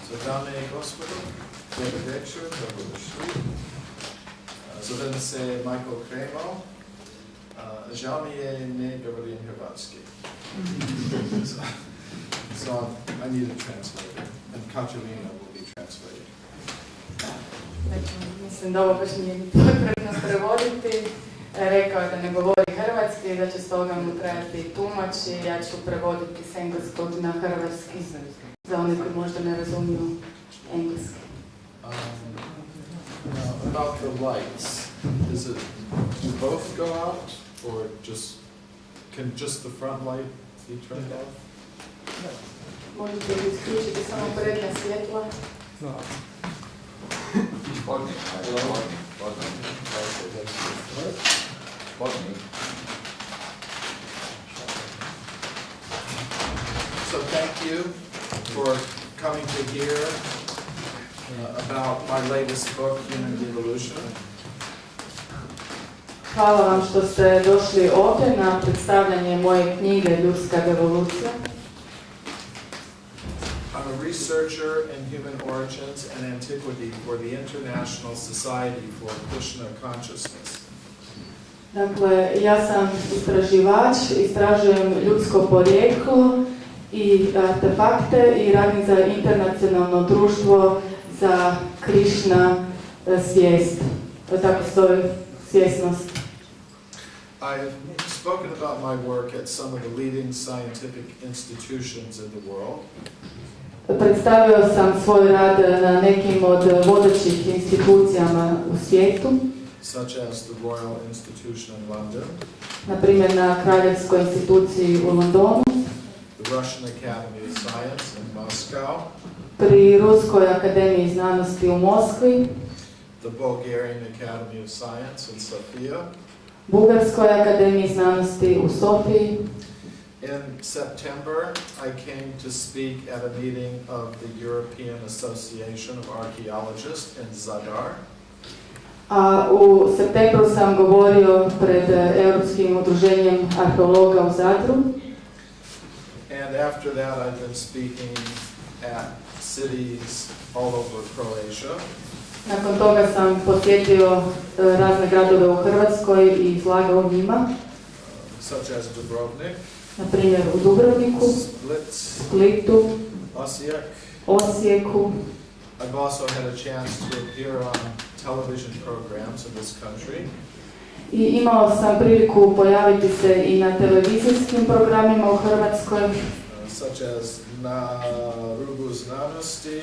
Dame i gospodo, dobar večer, dobrodošli. Zovem se Michael Cremo. Žao mi je, ne govorim hrvatski. So I need a translator, and Katarina will be translating. Mislim da ovo baš nije potrebno prevoditi. Rekao je da ne govori hrvatski, da će stoga mu trebati tumač i ja ću prevoditi s engleskog na hrvatski za one koji možda ne razumiju engleski. About the lights, do both go out, or can just the front light be turned off? Možete li isključiti samo prednja svjetla? So thank you for coming to hear about my latest book, Human Devolution. Hvala vam što ste došli ovdje na predstavljanje moje knjige Ljudska devolucija. I'm a researcher in human origins and antiquity for the International Society for Krishna Consciousness. Dakle, ja sam istraživač, istražujem ljudsko porijeklo i artefakte i radim za internacionalno društvo za Krishna svijest, tako stoji svjesnost. I've spoken about my work at some of the leading scientific institutions in the world. Predstavio sam svoj rad na nekim od vodećih institucijama u svijetu, such as the Royal Institution in London, na primjer na Kraljevskoj instituciji u Londonu, the Russian Academy of Science in Moscow, pri Ruskoj akademiji znanosti u Moskvi, the Bulgarian Academy of Science in Sofia. Bugarskoj akademiji znanosti u Sofiji. In September, I came to speak at a meeting of the European Association of Archaeologists in Zadar. A u septembru sam govorio pred Europskim udruženjem arheologa u Zadru. And after that, I've been speaking at cities all over Croatia. Nakon toga sam posjetio razne gradove u Hrvatskoj i izlagao u njima. Such as Dubrovnik, na primjer u Dubrovniku, Splitu, Osijeku. I've also had a chance to appear on television programs in this country. I imao sam priliku pojaviti se i na televizijskim programima u Hrvatskoj. Such as Na rubu znanosti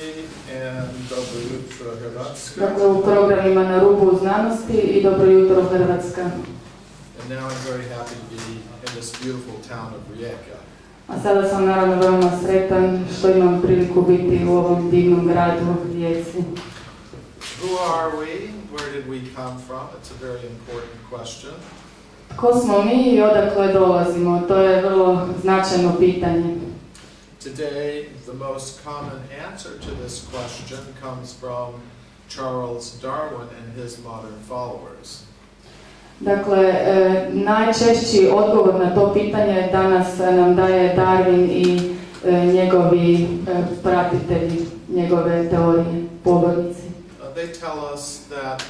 and Dobro jutro Hrvatska. Dakle, u programima Na rubu znanosti i Dobro jutro Hrvatska. And now I'm very happy to be in this beautiful town of Rijeka. A sada sam naravno veoma sretan što imam priliku biti u ovom divnom gradu Rijeci. Who are we? Where did we come from? It's a very important question. Ko smo mi i odakle dolazimo? To je vrlo značajno pitanje. Today, the most common answer to this question comes from Charles Darwin and his modern followers. Dakle, najčešći odgovor na to pitanje danas nam daje Darwin i njegovi pratitelji, njegove teorije, pobornici. They tell us that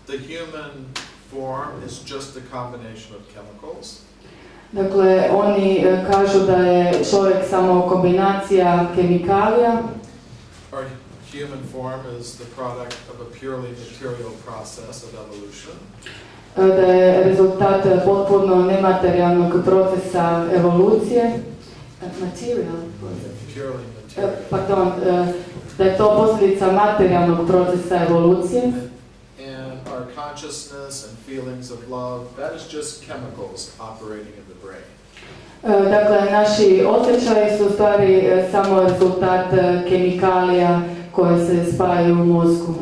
the human form is just a combination of chemicals. Dakle, oni kažu da je čovjek samo kombinacija kemikalija. Our human form is the product of a purely material process of evolution. Da je rezultat potpuno nematerijalnog procesa evolucije. Pardon, da je to posljedica materijalnog procesa evolucije. And our consciousness and feelings of love, that is just chemicals operating in the brain. Dakle, naši osjećaji su u stvari samo rezultat kemikalija koje se spajaju u mozgu.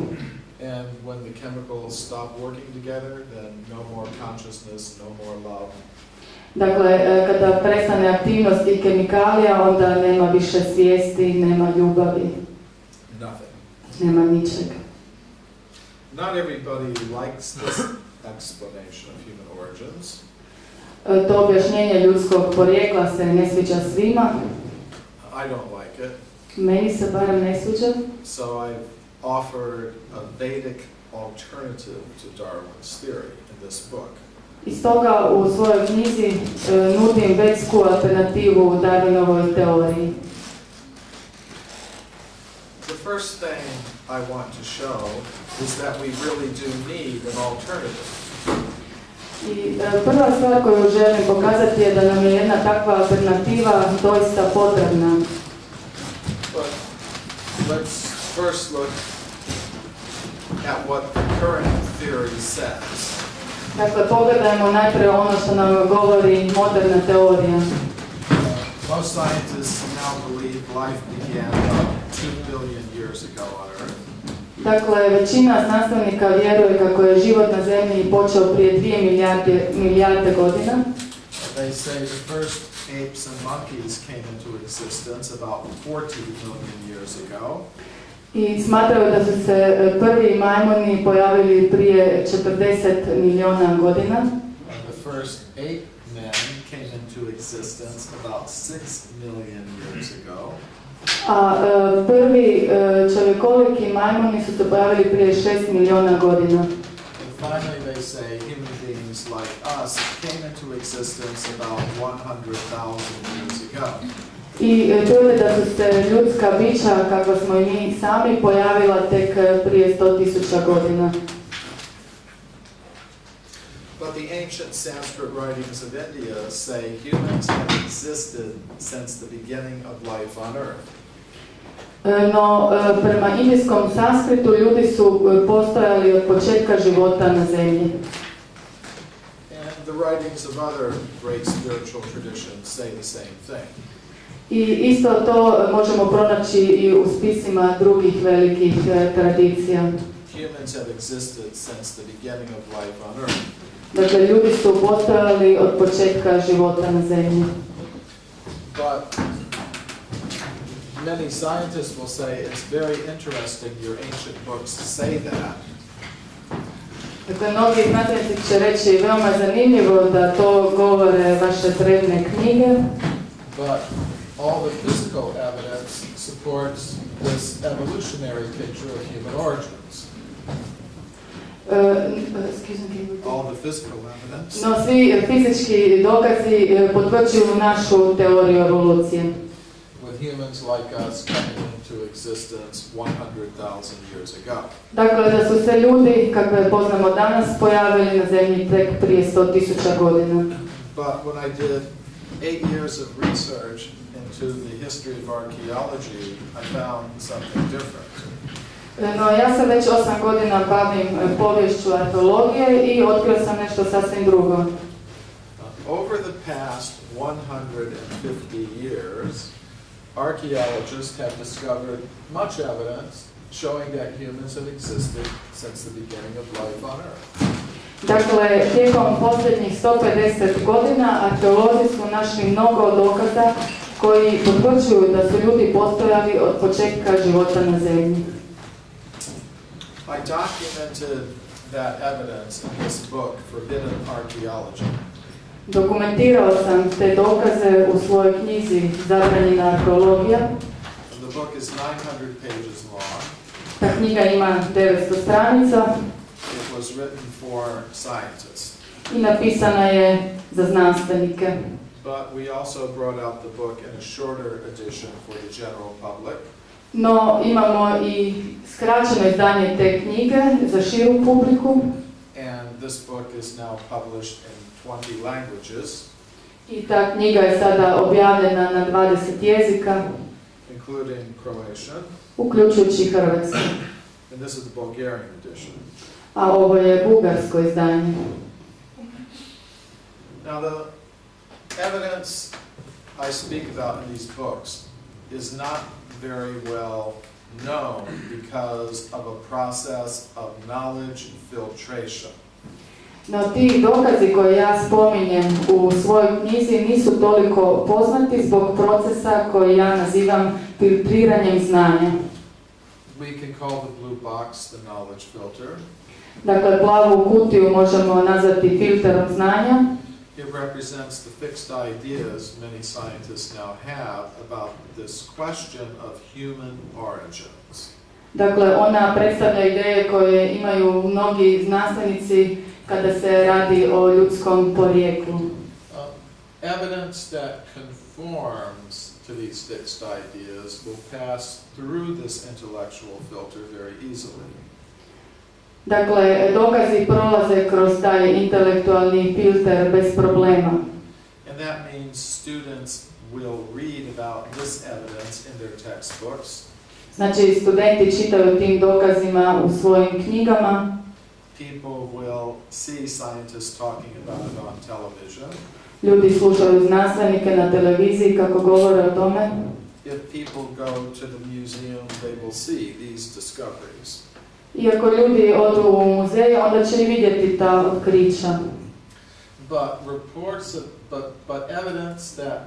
And when the chemicals stop working together, then no more consciousness, no more love. Dakle, kada prestane aktivnost i kemikalija, onda nema više svijesti, nema ljubavi. Nothing. Nema ničega. Not everybody likes this explanation of human origins. To objašnjenje ljudskog porijekla se ne sviđa svima. I don't like it. Meni se barem ne sviđa. So I've offered a Vedic alternative to Darwin's theory in this book. I stoga u svojoj knjizi nudim vedsku alternativu Darwinovoj teoriji. The first thing I want to show is that we really do need an alternative. I prva stvar koju želim pokazati je da nam je jedna takva alternativa doista potrebna. But let's first look at what the current theory says. Dakle, pogledajmo najprije ono što nam govori moderna teorija. Most scientists now believe life began about 2 billion years ago on Earth. Dakle, većina znanstvenika vjeruje kako je život na Zemlji počeo prije 2 milijarde godina. They say the first apes and monkeys came into existence about 40 million years ago. I smatraju da su se prvi majmuni pojavili prije 40 milijuna godina. The first ape men came into existence about 6 million years ago. A prvi čovjekoliki majmuni su se pojavili prije 6 milijuna godina. And finally they say human beings like us came into existence about 100,000 years ago. I tvrde da su se ljudska bića, kako smo i mi sami, pojavila tek prije 100.000 godina. But the ancient Sanskrit writings of India say humans have existed since the beginning of life on Earth. No, prema indijskom sanskritu ljudi su postojali od početka života na zemlji. And the writings of other great spiritual traditions say the same thing. I isto to možemo pronaći i u spisima drugih velikih tradicija. Humans have existed since the beginning of life on Earth. Dakle, ljudi su postojali od početka života na zemlji. But many scientists will say it's very interesting your ancient books say that. Dakle, mnogi znanstvenici će reći veoma zanimljivo da to govore vaše drevne knjige. But all the physical evidence supports this evolutionary picture of human origins. All the physical evidence. No, svi fizički dokazi potvrđuju našu teoriju evolucije. With humans like us coming into existence 100,000 years ago. Dakle, da su se ljudi, kakve poznamo danas, pojavili na zemlji tek prije 100.000 godina. But when I did 8 years of research into the history of archaeology, I found something different. No, ja se već 8 godina bavim poviješću arheologije i otkrio sam nešto sasvim drugo. Over the past 150 years, archaeologists have discovered much evidence showing that humans have existed since the beginning of life on Earth. Dakle, tijekom posljednjih 150 godina arheolozi su našli mnogo dokaza koji potvrđuju da su ljudi postojali od početka života na zemlji. I documented that evidence in this book, Forbidden Archaeology. Dokumentirao sam te dokaze u svojoj knjizi Zabranjena arheologija. The book is 900 pages long. Ta knjiga ima 900 stranica. It was written for scientists. I napisana je za znanstvenike. But we also brought out the book in a shorter edition for the general public. No, imamo i skraćeno izdanje te knjige za širu publiku. And this book is now published in 20 languages. I ta knjiga je sada objavljena na 20 jezika, including Croatian. Uključujući hrvatski. And this is the Bulgarian edition. A ovo je bugarsko izdanje. Now the evidence I speak about in these books is not very well known because of a process of knowledge filtration. No, ti dokazi koje ja spominjem u svojoj knjizi nisu toliko poznati zbog procesa koji ja nazivam filtriranjem znanja. We can call the blue box the knowledge filter. Dakle, plavu kutiju možemo nazvati filterom znanja. It represents the fixed ideas many scientists now have about this question of human origins. Dakle, ona predstavlja ideje koje imaju mnogi znanstvenici kada se radi o ljudskom porijeklu. Evidence that conforms to these fixed ideas will pass through this intellectual filter very easily. Dakle, dokazi prolaze kroz taj intelektualni filter bez problema. And that means students will read about this evidence in their textbooks. Znači, studenti čitaju tim dokazima u svojim knjigama. People will see scientists talking about it on television. Ljudi slušaju znanstvenike na televiziji kako govore o tome. If people go to the museum, they will see these discoveries. I ako ljudi odu u muzeje, onda će i vidjeti ta otkrića. But evidence that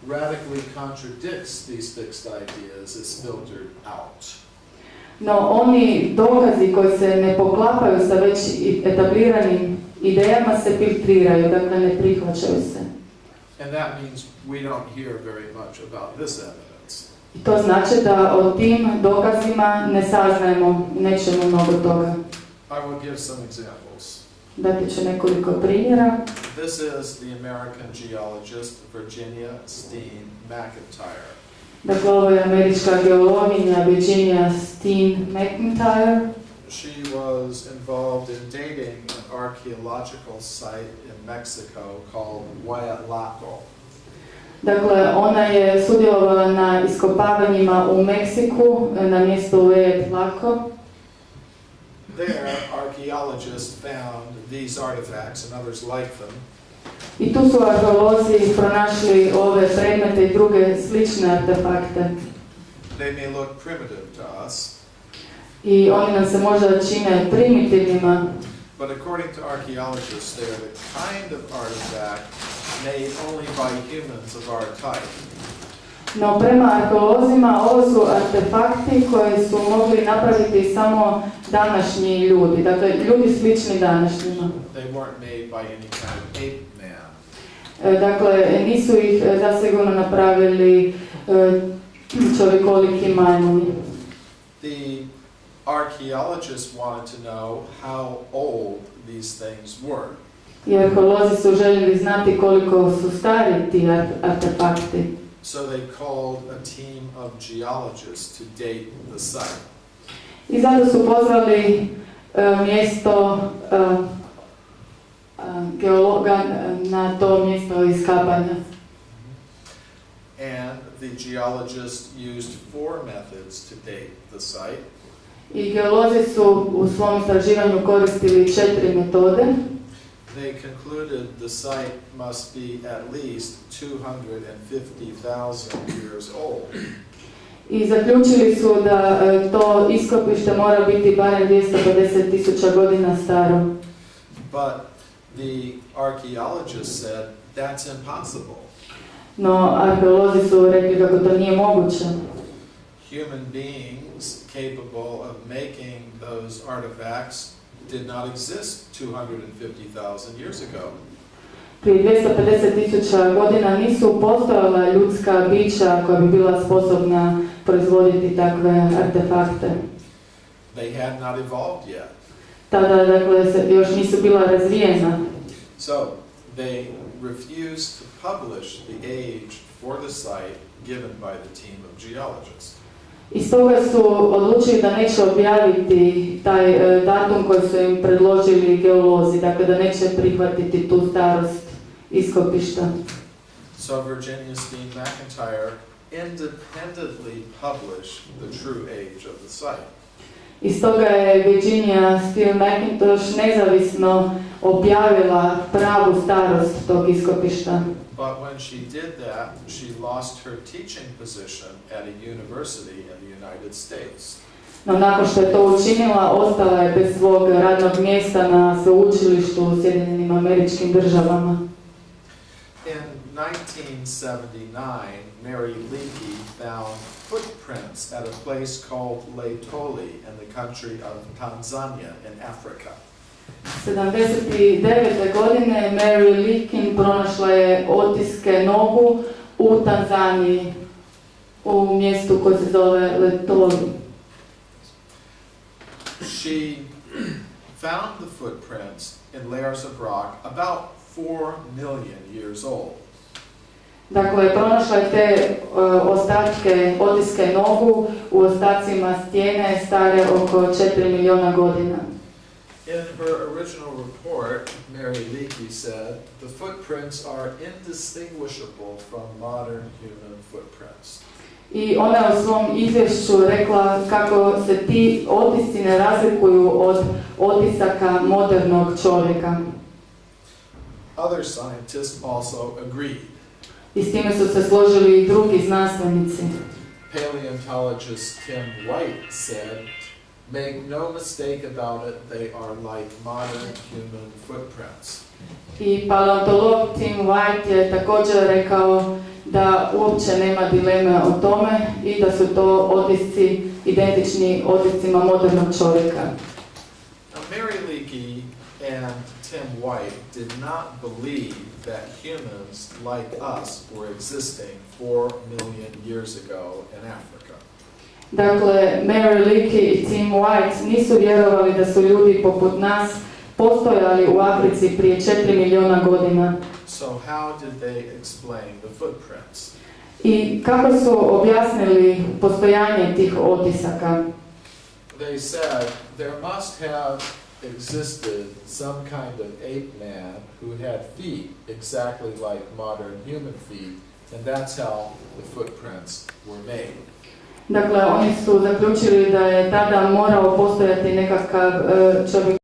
radically contradicts these fixed ideas is filtered out. No, oni dokazi koji se ne poklapaju sa već etabliranim idejama se filtriraju, dakle ne prihvaćaju se. And that means we don't hear very much about this evidence. I to znači da o tim dokazima ne saznajemo, nećemo mnogo toga. I will give some examples. Dati ću nekoliko primjera. This is the American geologist Virginia Steen McIntyre. Dakle, ovo je američka geologinja Virginia Steen McIntyre. She was involved in dating an archaeological site in Mexico called Huayatlaco. Dakle, ona je sudjelovala na iskopavanjima u Meksiku, na mjestu Huayatlaco. There, archaeologists found these artifacts and others like them. I tu su arheolozi pronašli ove predmete i druge slične artefakte. They may look primitive to us. I oni nam se možda čine primitivnima. But according to archaeologists, they are the kind of artifact made only by humans of our type. No, prema arheolozima, ovo su artefakti koje su mogli napraviti samo današnji ljudi, dakle ljudi slični današnjima. They weren't made by any kind of ape man. Dakle, nisu ih zasigurno napravili čovjekoliki majmuni. The archaeologists wanted to know how old these things were. I arheolozi su željeli znati koliko su stari ti artefakti. So they called a team of geologists to date the site. I zato su pozvali mjesto geologa na to mjesto iskapanja. And the geologists used 4 methods to date the site. I geolozi su u svom istraživanju koristili 4 metode. They concluded the site must be at least 250,000 years old. I zaključili su da to iskopište mora biti barem 250,000 godina staro. But the archaeologists said that's impossible. No, arheolozi su rekli kako to nije moguće. Human beings capable of making those artifacts did not exist 250,000 years ago. Prije 250,000 godina nisu postojala ljudska bića koja bi bila sposobna proizvoditi takve artefakte. They had not evolved yet. Tada, dakle, još nisu bila razvijena. So they refused to publish the age for the site given by the team of geologists. I stoga su odlučili da neće objaviti taj datum koji su im predložili geolozi, dakle da neće prihvatiti tu starost iskopišta. So Virginia Steen McIntyre independently published the true age of the site. I stoga je Virginia Steen McIntosh nezavisno objavila pravu starost tog iskopišta. But when she did that, she lost her teaching position at a university in the United States. No, nakon što je to učinila, ostala je bez svog radnog mjesta na sveučilištu u Sjedinjenim Američkim Državama. In 1979, Mary Leakey found footprints at a place called Laetoli in the country of Tanzania in Africa. 1979. godine Mary Leakin pronašla je otiske nogu u Tanzaniji, u mjestu koje se zove Letoli. She found the footprints in layers of rock about 4 million years old. Dakle, pronašla je te otiske nogu u ostacima stijene stare oko 4 milijuna godina. In her original report, Mary Leakey said, the footprints are indistinguishable from modern human footprints. I ona je u svom izvješću rekla kako se ti otisci ne razlikuju od otisaka modernog čovjeka. Other scientists also agreed. I s time su se složili i drugi znanstvenici. Paleontologist Tim White said, make no mistake about it, they are like modern human footprints. I paleontolog Tim White je također rekao da uopće nema dileme o tome i da su to otisci identični otiscima modernog čovjeka. Now, Mary Leakey and Tim White did not believe that humans like us were existing 4 million years ago in Africa. Dakle, Mary Leakey i Tim White nisu vjerovali da su ljudi poput nas postojali u Africi prije 4 milijuna godina. So how did they explain the footprints? I kako su objasnili postojanje tih otisaka? They said there must have existed some kind of ape man who had feet exactly like modern human feet, and that's how the footprints were made. Dakle, oni su zaključili da je tada morao postojati nekakav čovjek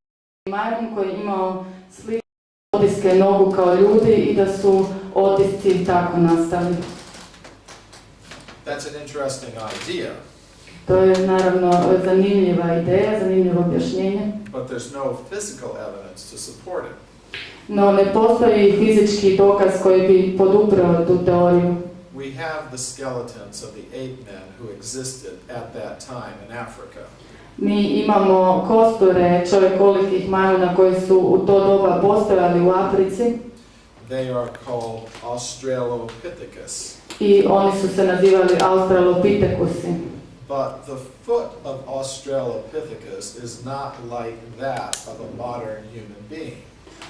majmun koji je imao slične otiske nogu kao ljudi i da su otisci tako nastali. That's an interesting idea. To je naravno zanimljiva ideja, zanimljivo objašnjenje. But there's no physical evidence to support it. No ne postoji fizički dokaz koji bi poduprao tu teoriju. We have the skeletons of the ape men who existed at that time in Africa. Mi imamo kosture čovjekolikih majmuna koji su u to doba postojali u Africi. They are called Australopithecus. I oni su se nazivali Australopithekusi. But the foot of Australopithecus is not like that of a modern human being.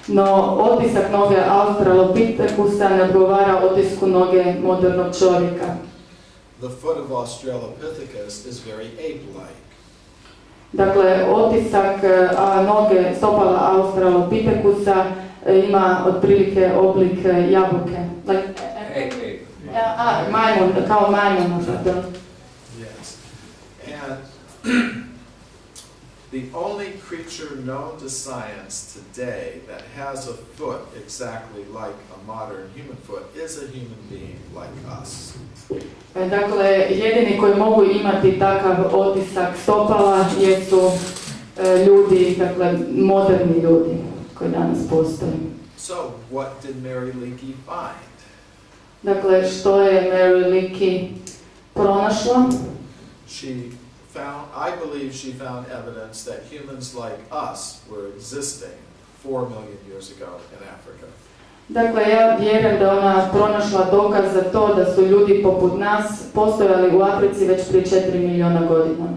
No, otisak noge Australopithekusa ne odgovara otisku noge modernog čovjeka. The foot of Australopithecus is very ape-like. Dakle, otisak noge stopala Australopithekusa ima otprilike oblik jabuke. Majmun, kao majmun. Yes. And the only creature known to science today that has a foot exactly like a modern human foot is a human being like us. Dakle, jedini koji mogu imati takav otisak stopala jesu ljudi, dakle, moderni ljudi koji danas postoje. So, what did Mary Leakey find? Dakle, što je Mary Leakey pronašla? I believe she found evidence that humans like us were existing 4 million years ago in Africa. Dakle, ja vjerujem da ona pronašla dokaz za to da su ljudi poput nas postojali u Africi već prije 4 milijuna godina.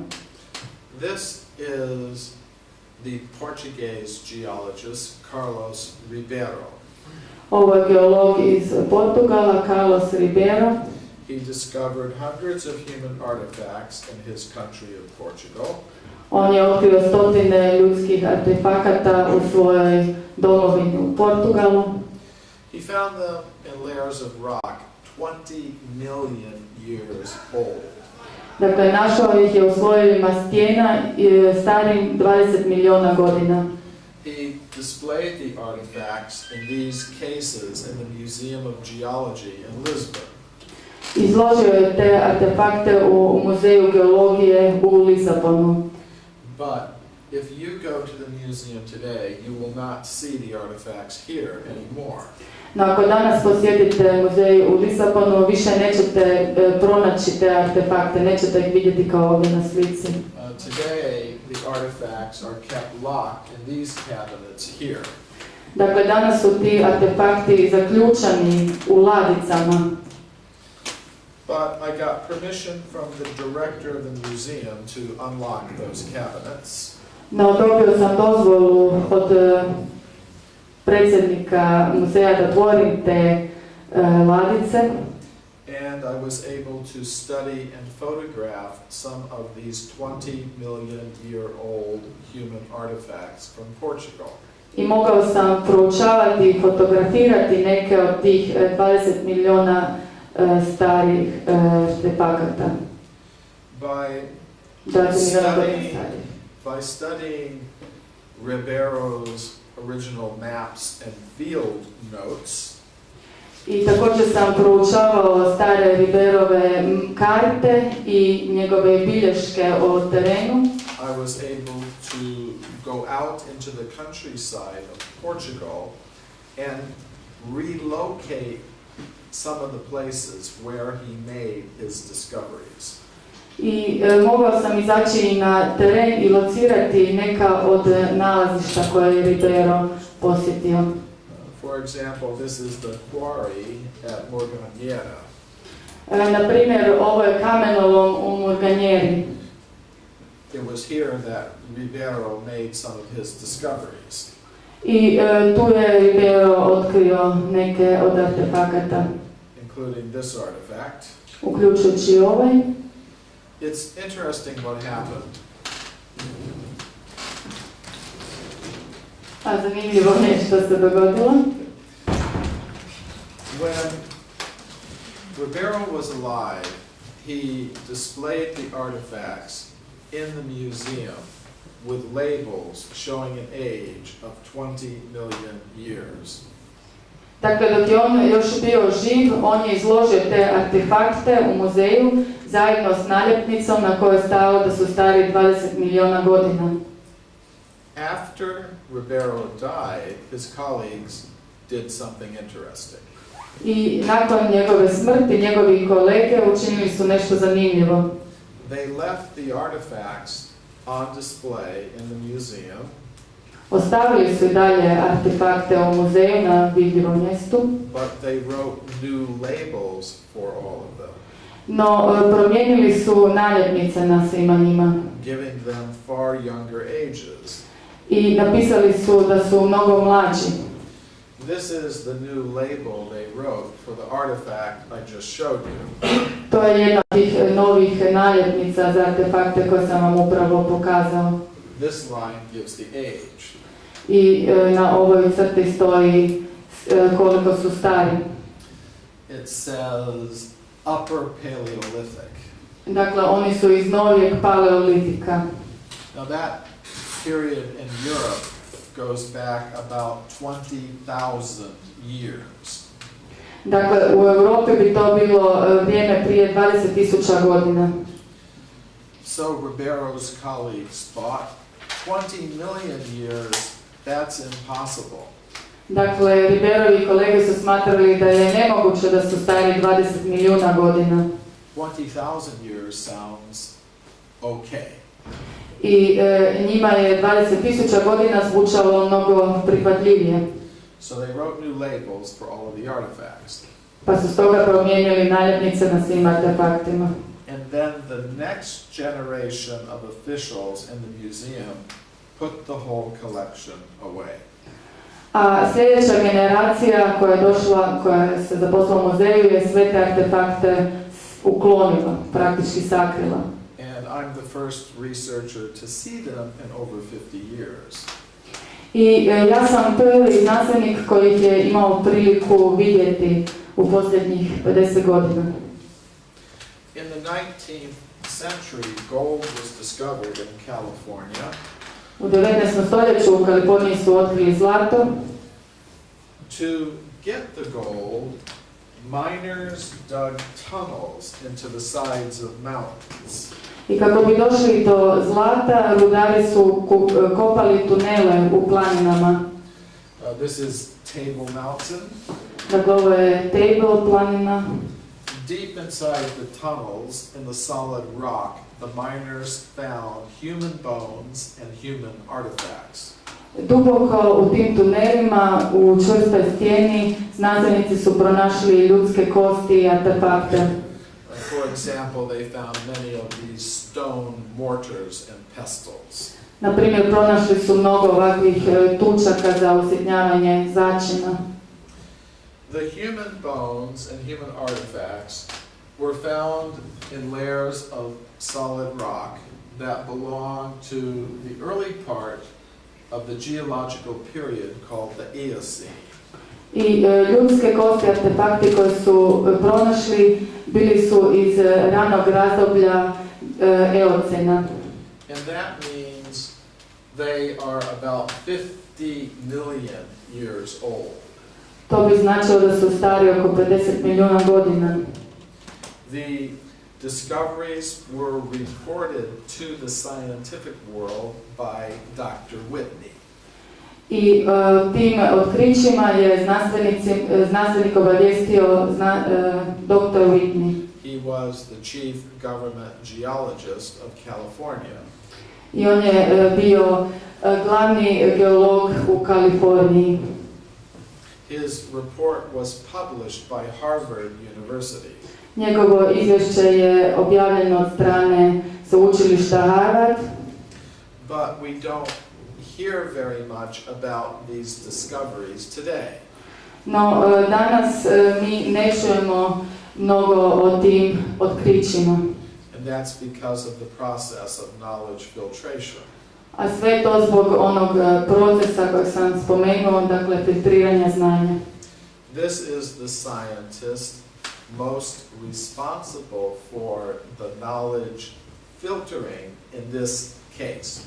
This is the Portuguese geologist Carlos Ribeiro. Ovo je geolog iz Portugala, Carlos Ribeiro. He discovered hundreds of human artifacts in his country of Portugal. On je otkrio stotine ljudskih artefakata u svojoj domovini u Portugalu. He found them in layers of rock 20 million years old. Dakle, našao ih je u slojevima stijena starim 20 milijuna godina. He displayed the artifacts in these cases in the Museum of Geology in Lisbon. Izložio je te artefakte u muzeju geologije u Lisabonu. But if you go to the museum today, you will not see the artifacts here anymore. No ako danas posjetite muzej u Lisabonu, više nećete pronaći te artefakte, nećete ih vidjeti kao ovdje na slici. Today, the artifacts are kept locked in these cabinets here. Dakle, danas su ti artefakti zaključani u ladicama. But I got permission from the director of the museum to unlock those cabinets. No, dobio sam dozvolu od predsjednika muzeja da otvorim te ladice. And I was able to study and photograph some of these 20-million-year-old human artifacts from Portugal. I mogao sam proučavati i fotografirati neke od tih 20 milijuna starih artefakata. By studying Ribeiro's original maps and field notes, I također sam proučavao stare Ribeirove karte i njegove bilješke o terenu. I was able to go out into the countryside of Portugal and relocate some of the places where he made his discoveries. I mogao sam izaći na teren i locirati neka od nalazišta koje je Ribeiro posjetio. For example, this is the quarry at Morganera. Na primjer, ovo je kamenolom u Morganjeri. It was here that Ribeiro made some of his discoveries. I tu je Ribeiro otkrio neke od artefakata, including this artifact. Uključujući ovaj. It's interesting what happened. A zanimljivo nešto se dogodilo. When Ribeiro was alive, he displayed the artifacts in the museum with labels showing an age of 20 million years. Dakle, dok je on još bio živ, on je izložio te artefakte u muzeju zajedno s naljepnicom na kojoj je stalo da su stari 20 milijuna godina. After Ribeiro died, his colleagues did something interesting. I nakon njegove smrti, njegovi kolege učinili su nešto zanimljivo. They left the artifacts on display in the museum. Ostavili su i dalje artefakte u muzeju na vidljivom mjestu. But they wrote new labels for all of them. No, promijenili su naljepnice na svima njima. Giving them far younger ages. I napisali su da su mnogo mlađi. This is the new label they wrote for the artifact I just showed you. To je jedna od tih novih naljepnica za artefakte koje sam vam upravo pokazao. This line gives the age. I na ovoj crti stoji koliko su stari. It says Upper Paleolithic. Dakle, oni su iz novijeg paleolitika. Now that period in Europe goes back about 20,000 years. Dakle, u Europi bi to bilo vrijeme prije 20.000 godina. So Ribeiro's colleagues thought 20 million years, that's impossible. Dakle, Ribeirovi kolege su smatrali da je nemoguće da su stari 20 milijuna godina. 20,000 years sounds okay. I njima je 20.000 godina zvučalo mnogo prihvatljivije. So they wrote new labels for all of the artifacts. Pa su stoga promijenili naljepnice na svim artefaktima. And then the next generation of officials in the museum put the whole collection away. A sljedeća generacija koja je došla, koja se zaposlila u muzeju, je sve te artefakte uklonila, praktički sakrila. And I'm the first researcher to see them in over 50 years. I ja sam prvi znanstvenik koji ih je imao priliku vidjeti u posljednjih 50 godina. In the 19th century, gold was discovered in California. U 19. stoljeću u Kaliforniji su otkrili zlato. To get the gold, miners dug tunnels into the sides of mountains. I kako bi došli do zlata, rudari su kopali tunele u planinama. This is Table Mountain. Dakle, ovo je Table planina. Deep inside the tunnels in the solid rock, the miners found human bones and human artifacts. Duboko u tim tunelima, u čvrstoj stijeni, znanstvenici su pronašli ljudske kosti i artefakte. For example, they found many of these stone mortars and pestles. Na primjer, pronašli su mnogo ovakvih tučaka za usitnjavanje začina. The human bones and human artifacts were found in layers of solid rock that belong to the early part of the geological period called the Eocene. I ljudske kosti, artefakti koji su pronašli, bili su iz ranog razdoblja Eocena. And that means they are about 50 million years old. To bi značilo da su stari oko 50 milijuna godina. The discoveries were reported to the scientific world by Dr. Whitney. I tim otkrićima je znanstvenik obavijestio dr. Whitney. He was the chief government geologist of California. I on je bio glavni geolog u Kaliforniji. His report was published by Harvard University. Njegovo izvješće je objavljeno od strane sveučilišta Harvard. But we don't hear very much about these discoveries today. No, danas mi ne čujemo mnogo o tim otkrićima. And that's because of the process of knowledge filtration. A sve to zbog onog procesa kojeg sam spomenuo, dakle filtriranja znanja. This is the scientist most responsible for the knowledge filtering in this case.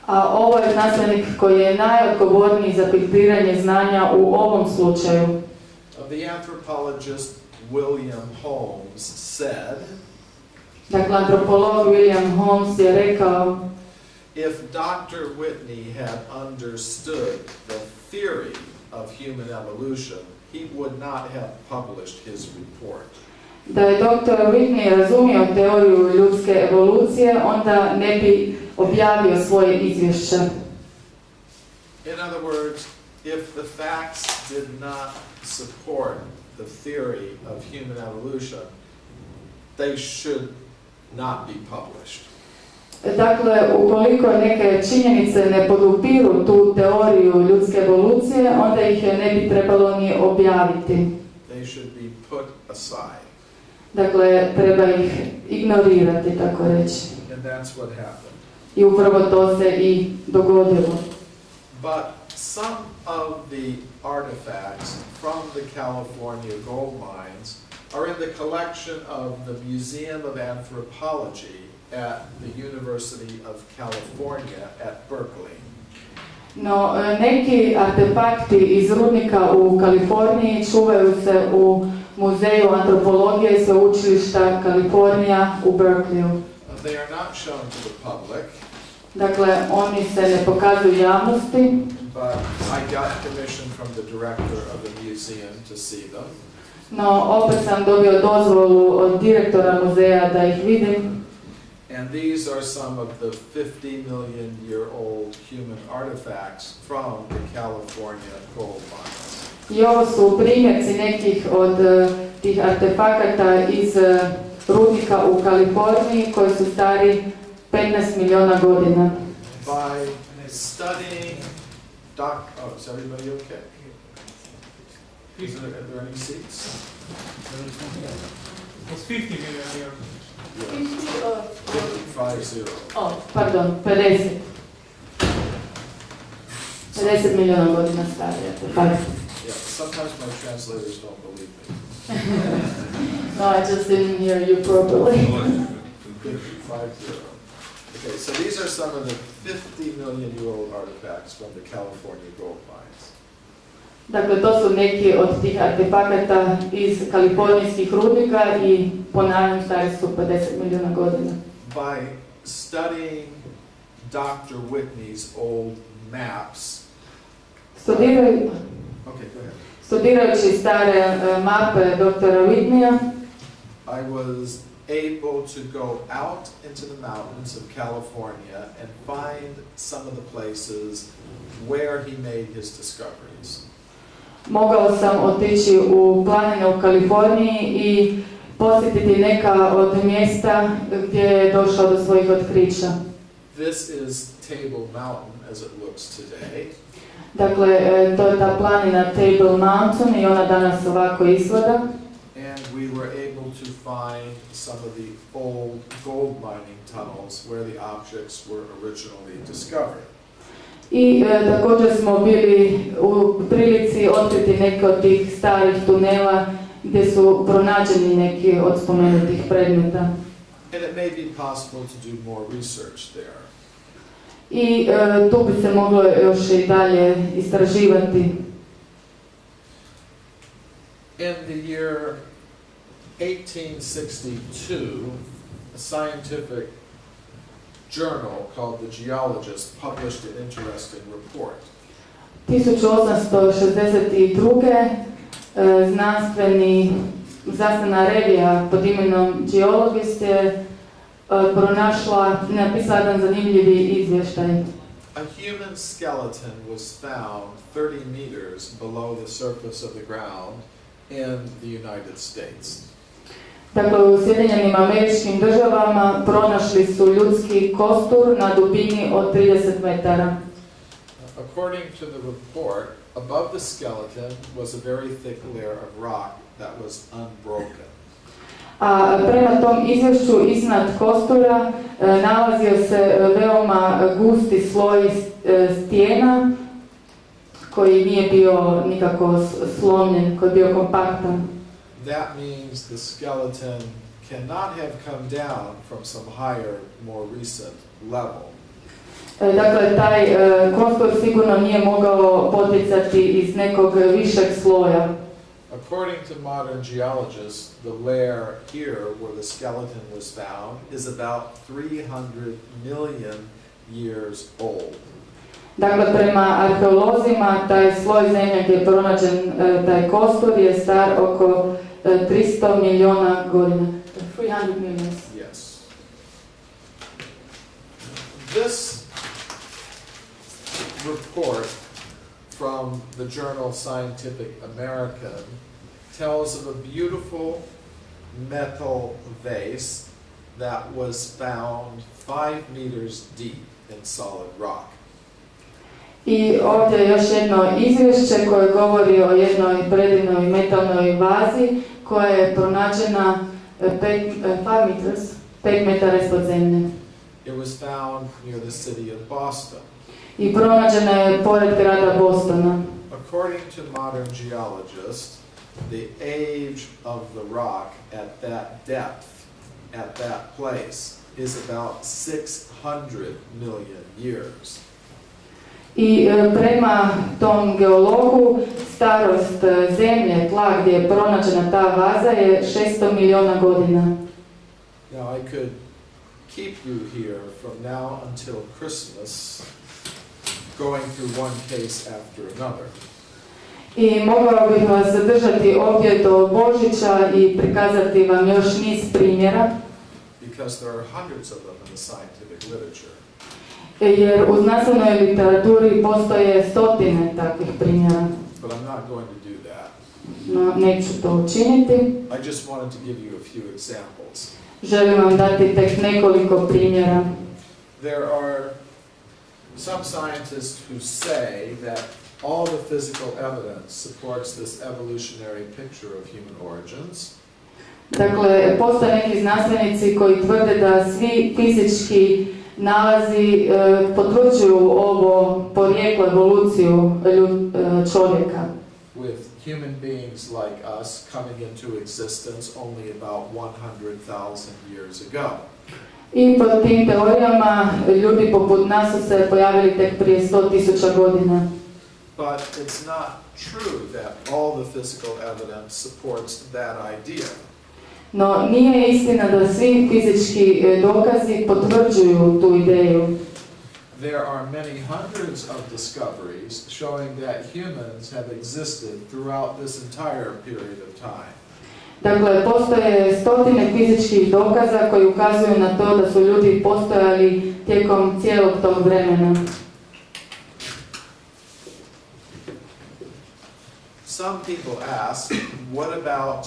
A ovo je znanstvenik koji je najodgovorniji za filtriranje znanja u ovom slučaju. The anthropologist William Holmes said, dakle, antropolog William Holmes je rekao, if Dr. Whitney had understood the theory of human evolution, he would not have published his report. Da je dr. Whitney razumio teoriju ljudske evolucije, onda ne bi objavio svoje izvješće. In other words, if the facts did not support the theory of human evolution, they should not be published. Dakle, ukoliko neke činjenice ne podupiru tu teoriju ljudske evolucije, onda ih ne bi trebalo ni objaviti. They should be put aside. Dakle, treba ih ignorirati, tako reći. And that's what happened. I upravo to se i dogodilo. But some of the artifacts from the California gold mines are in the collection of the Museum of Anthropology at the University of California at Berkeley. No, neki artefakti iz rudnika u Kaliforniji čuvaju se u Muzeju antropologije sveučilišta Kalifornija u Berkeleyu. They are not shown to the public. Dakle, oni se ne pokazuju javnosti. But I got permission from the director of the museum to see them. No, opet sam dobio dozvolu od direktora muzeja da ih vidim. And these are some of the 50 million year old human artifacts from the California gold mines. I ovo su primjerci nekih od tih artefakata iz rudnika u Kaliforniji koji su stari 15 milijuna godina. By studying is everybody okay? Are there any seats? It's 50 million years. Yeah. 50. Oh, pardon, 50. 50 milijuna godina stari artefakt. Yeah, sometimes my translators don't believe me. No, I just didn't hear you properly. 50. Okay, so these are some of the 50 million year old artifacts from the California gold mines. Dakle, to su neki od tih artefakata iz kalifornijskih rudnika i ponavljam, stari su 50 milijuna godina. By studying Dr. Whitney's old maps, Studirajući stare mape doktora Whitneya, I was able to go out into the mountains of California and find some of the places where he made his discoveries. mogao sam otići u planine u Kaliforniji i posjetiti neka od mjesta gdje je došao do svojih otkrića. This is Table Mountain as it looks today. Dakle, to je ta planina Table Mountain i ona danas ovako izgleda. And we were able to find some of the old gold mining tunnels where the objects were originally discovered. I također smo bili u prilici otkriti neke od tih starih tunela gdje su pronađeni neki od spomenutih predmeta. And it may be possible to do more research there. I tu bi se moglo još i dalje istraživati. In the year 1862, a scientific journal called The Geologist published an interesting report. 1862. Znanstvena revija pod imenom Geologist je napisala jedan zanimljivi izvještaj. A human skeleton was found 30 meters below the surface of the ground in the United States. Dakle, u Sjedinjenim Američkim Državama pronašli su ljudski kostur na dubini od 30 metara. According to the report, above the skeleton was a very thick layer of rock that was unbroken. A prema tom izvješću iznad kostura nalazio se veoma gusti sloj stijena koji nije bio nikako slomljen, koji je bio kompaktan. That means the skeleton cannot have come down from some higher, more recent level. Dakle, taj kostur sigurno nije mogao potjecati iz nekog višeg sloja. According to modern geologists, the layer here where the skeleton was found is about 300 million years old. Dakle, prema arheolozima, taj sloj zemlje gdje je pronađen taj kostur je star oko 300 milijuna godina. 300 million. Yes. This report from the journal Scientific American tells of a beautiful metal vase that was found 5 meters deep in solid rock. I ovdje je još jedno izvješće koje govori o jednoj predivnoj metalnoj vazi koja je pronađena 5 metara ispod zemlje. It was found near the city of Boston. I pronađena je pored grada Bostona. According to modern geologists, the age of the rock at that depth, at that place, is about 600 million years. I prema tom geologu starost zemlje, tla gdje je pronađena ta vaza je 600 milijuna godina. Now I could keep you here from now until Christmas, going through one case after another. I mogao bih vas zadržati ovdje do Božića i prikazati vam još niz primjera. Because there are hundreds of them in the scientific literature. Jer u znanstvenoj literaturi postoje stotine takvih primjera. But I'm not going to do that. No, neću to učiniti. I just wanted to give you a few examples. Želim vam dati tek nekoliko primjera. There are some scientists who say that all the physical evidence supports this evolutionary picture of human origins. Dakle, postoje neki znanstvenici koji tvrde da svi fizički nalazi potvrđuju ovo porijeklo, evoluciju čovjeka. With human beings like us coming into existence only about 100,000 years ago. I po tim teorijama ljudi poput nas su se pojavili tek prije 100.000 godina. But it's not true that all the physical evidence supports that idea. No, nije istina da svi fizički dokazi potvrđuju tu ideju. there are many hundreds of discoveries showing that humans have existed throughout this entire period of time. Dakle, postoje stotine fizičkih dokaza koji ukazuju na to da su ljudi postojali tijekom cijelog tog vremena. Some people ask, what about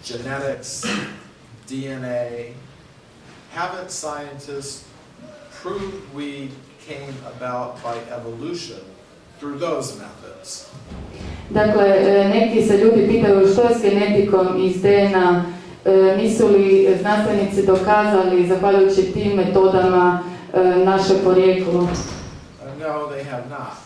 genetics, DNA? Haven't scientists proved we came about by evolution through those methods? Dakle, neki se ljudi pitaju što je s genetikom iz DNA, nisu li znanstvenici dokazali, zahvaljujući tim metodama, naše porijeklo? No, they have not.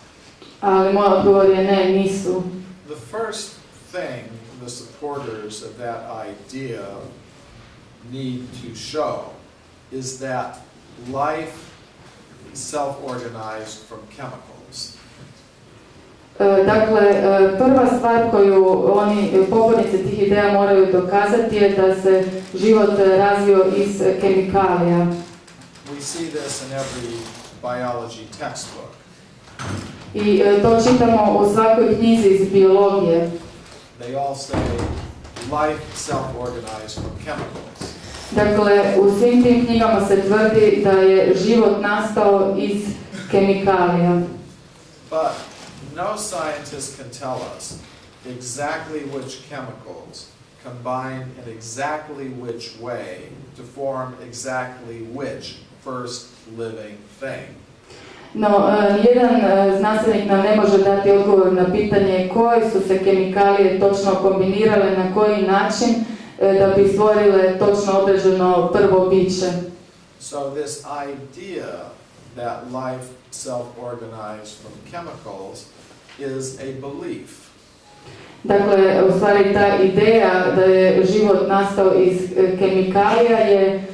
Ali moj odgovor je ne, nisu. The first thing the supporters of that idea need to show is that life self-organized from chemicals. Dakle, prva stvar koju oni, pobornici tih ideja, moraju dokazati je da se život razvio iz kemikalija. We see this in every biology textbook. I to čitamo u svakoj knjizi iz biologije. They all say life self-organized from chemicals. Dakle, u svim tim knjigama se tvrdi da je život nastao iz kemikalija. But no scientist can tell us exactly which chemicals combine in exactly which way to form exactly which first living thing. No, nijedan znanstvenik nam ne može dati odgovor na pitanje koje su se kemikalije točno kombinirale, na koji način da bi stvorile točno određeno prvo biće. So this idea that life self-organized from chemicals is a belief. Dakle, u stvari ta ideja da je život nastao iz kemikalija je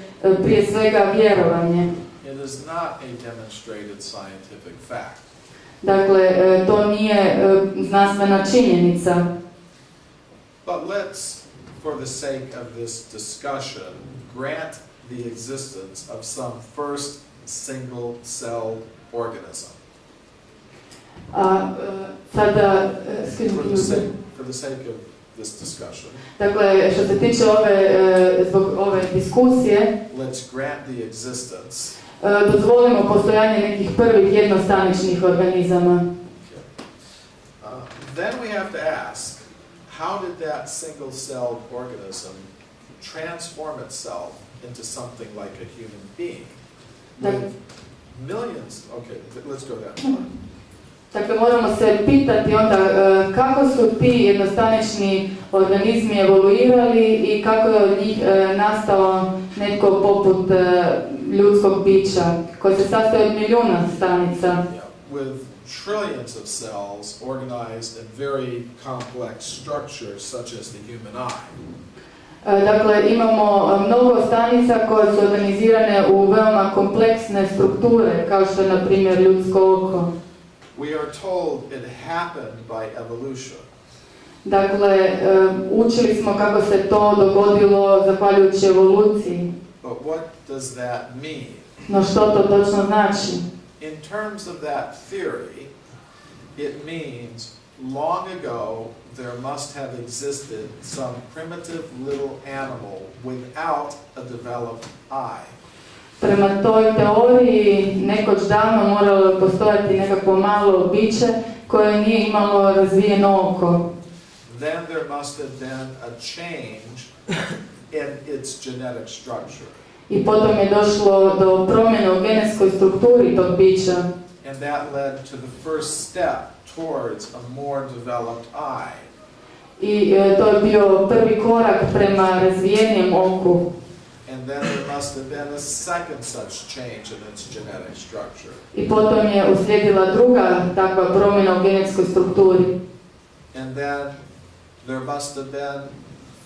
prije svega vjerovanje. It is not a demonstrated scientific fact. Dakle, to nije znanstvena činjenica. But let's, for the sake of this discussion, grant the existence of some first single-celled organism. Sada, for the sake of this discussion, dakle, što se tiče zbog ove diskusije, let's grant the existence. Dozvolimo postojanje nekih prvih jednostaničnih organizama. Then we have to ask, how did that single-celled organism transform itself into something like a human being? With millions, okay, let's go that far. Dakle, moramo se pitati onda kako su ti jednostanični organizmi evoluirali i kako je od njih nastao netko poput ljudskog bića koji se sastoji od milijuna stanica. With trillions of cells organized in very complex structures such as the human eye. Dakle, imamo mnogo stanica koje su organizirane u veoma kompleksne strukture, kao što je, na primjer, ljudsko oko. We are told it happened by evolution. Dakle, učili smo kako se to dogodilo zahvaljujući evoluciji. But what does that mean? No što to točno znači? In terms of that theory, it means long ago there must have existed some primitive little animal without a developed eye. Prema toj teoriji, nekoć davno moralo je postojati nekakvo malo biće koje nije imalo razvijeno oko. Then there must have been a change in its genetic structure. I potom je došlo do promjene u genetskoj strukturi tog bića. And that led to the first step towards a more developed eye. I to je bio prvi korak prema razvijenijem oku. And then there must have been a second such change in its genetic structure. I potom je uslijedila druga takva promjena u genetskoj strukturi. And then there must have been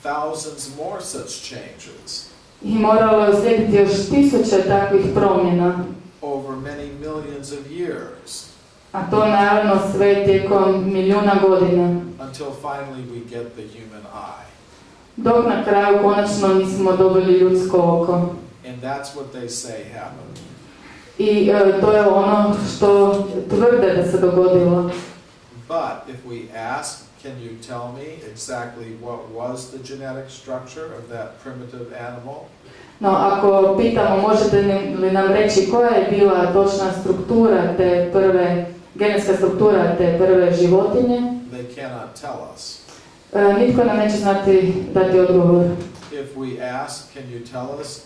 thousands more such changes. I moralo je uslijediti još tisuće takvih promjena. Over many millions of years. A to naravno sve tijekom milijuna godina. Until finally we get the human eye. Dok na kraju konačno nismo dobili ljudsko oko. And that's what they say happened. I to je ono što tvrde da se dogodilo. But if we ask, can you tell me exactly what was the genetic structure of that primitive animal? No, ako pitamo možete li nam reći koja je bila točna struktura te prve, genetska struktura te prve životinje, They cannot tell us. Nitko nam neće znati dati odgovor. If we ask, can you tell us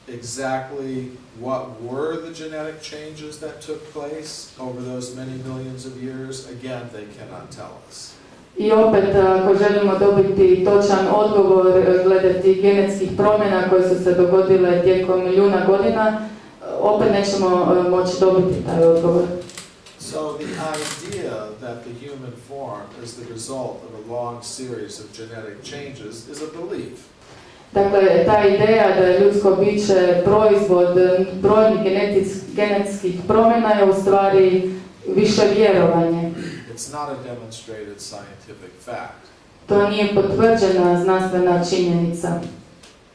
exactly what were the genetic changes that took place over those many millions of years? Again, they cannot tell us. I opet, ako želimo dobiti točan odgovor glede tih genetskih promjena koje su se dogodile tijekom milijuna godina, opet nećemo moći dobiti taj odgovor. So the idea that the human form is the result of a long series of genetic changes is a belief. Dakle, ta ideja da je ljudsko biće proizvod brojnih genetskih promjena je u stvari više vjerovanje. It's not a demonstrated scientific fact. To nije potvrđena znanstvena činjenica.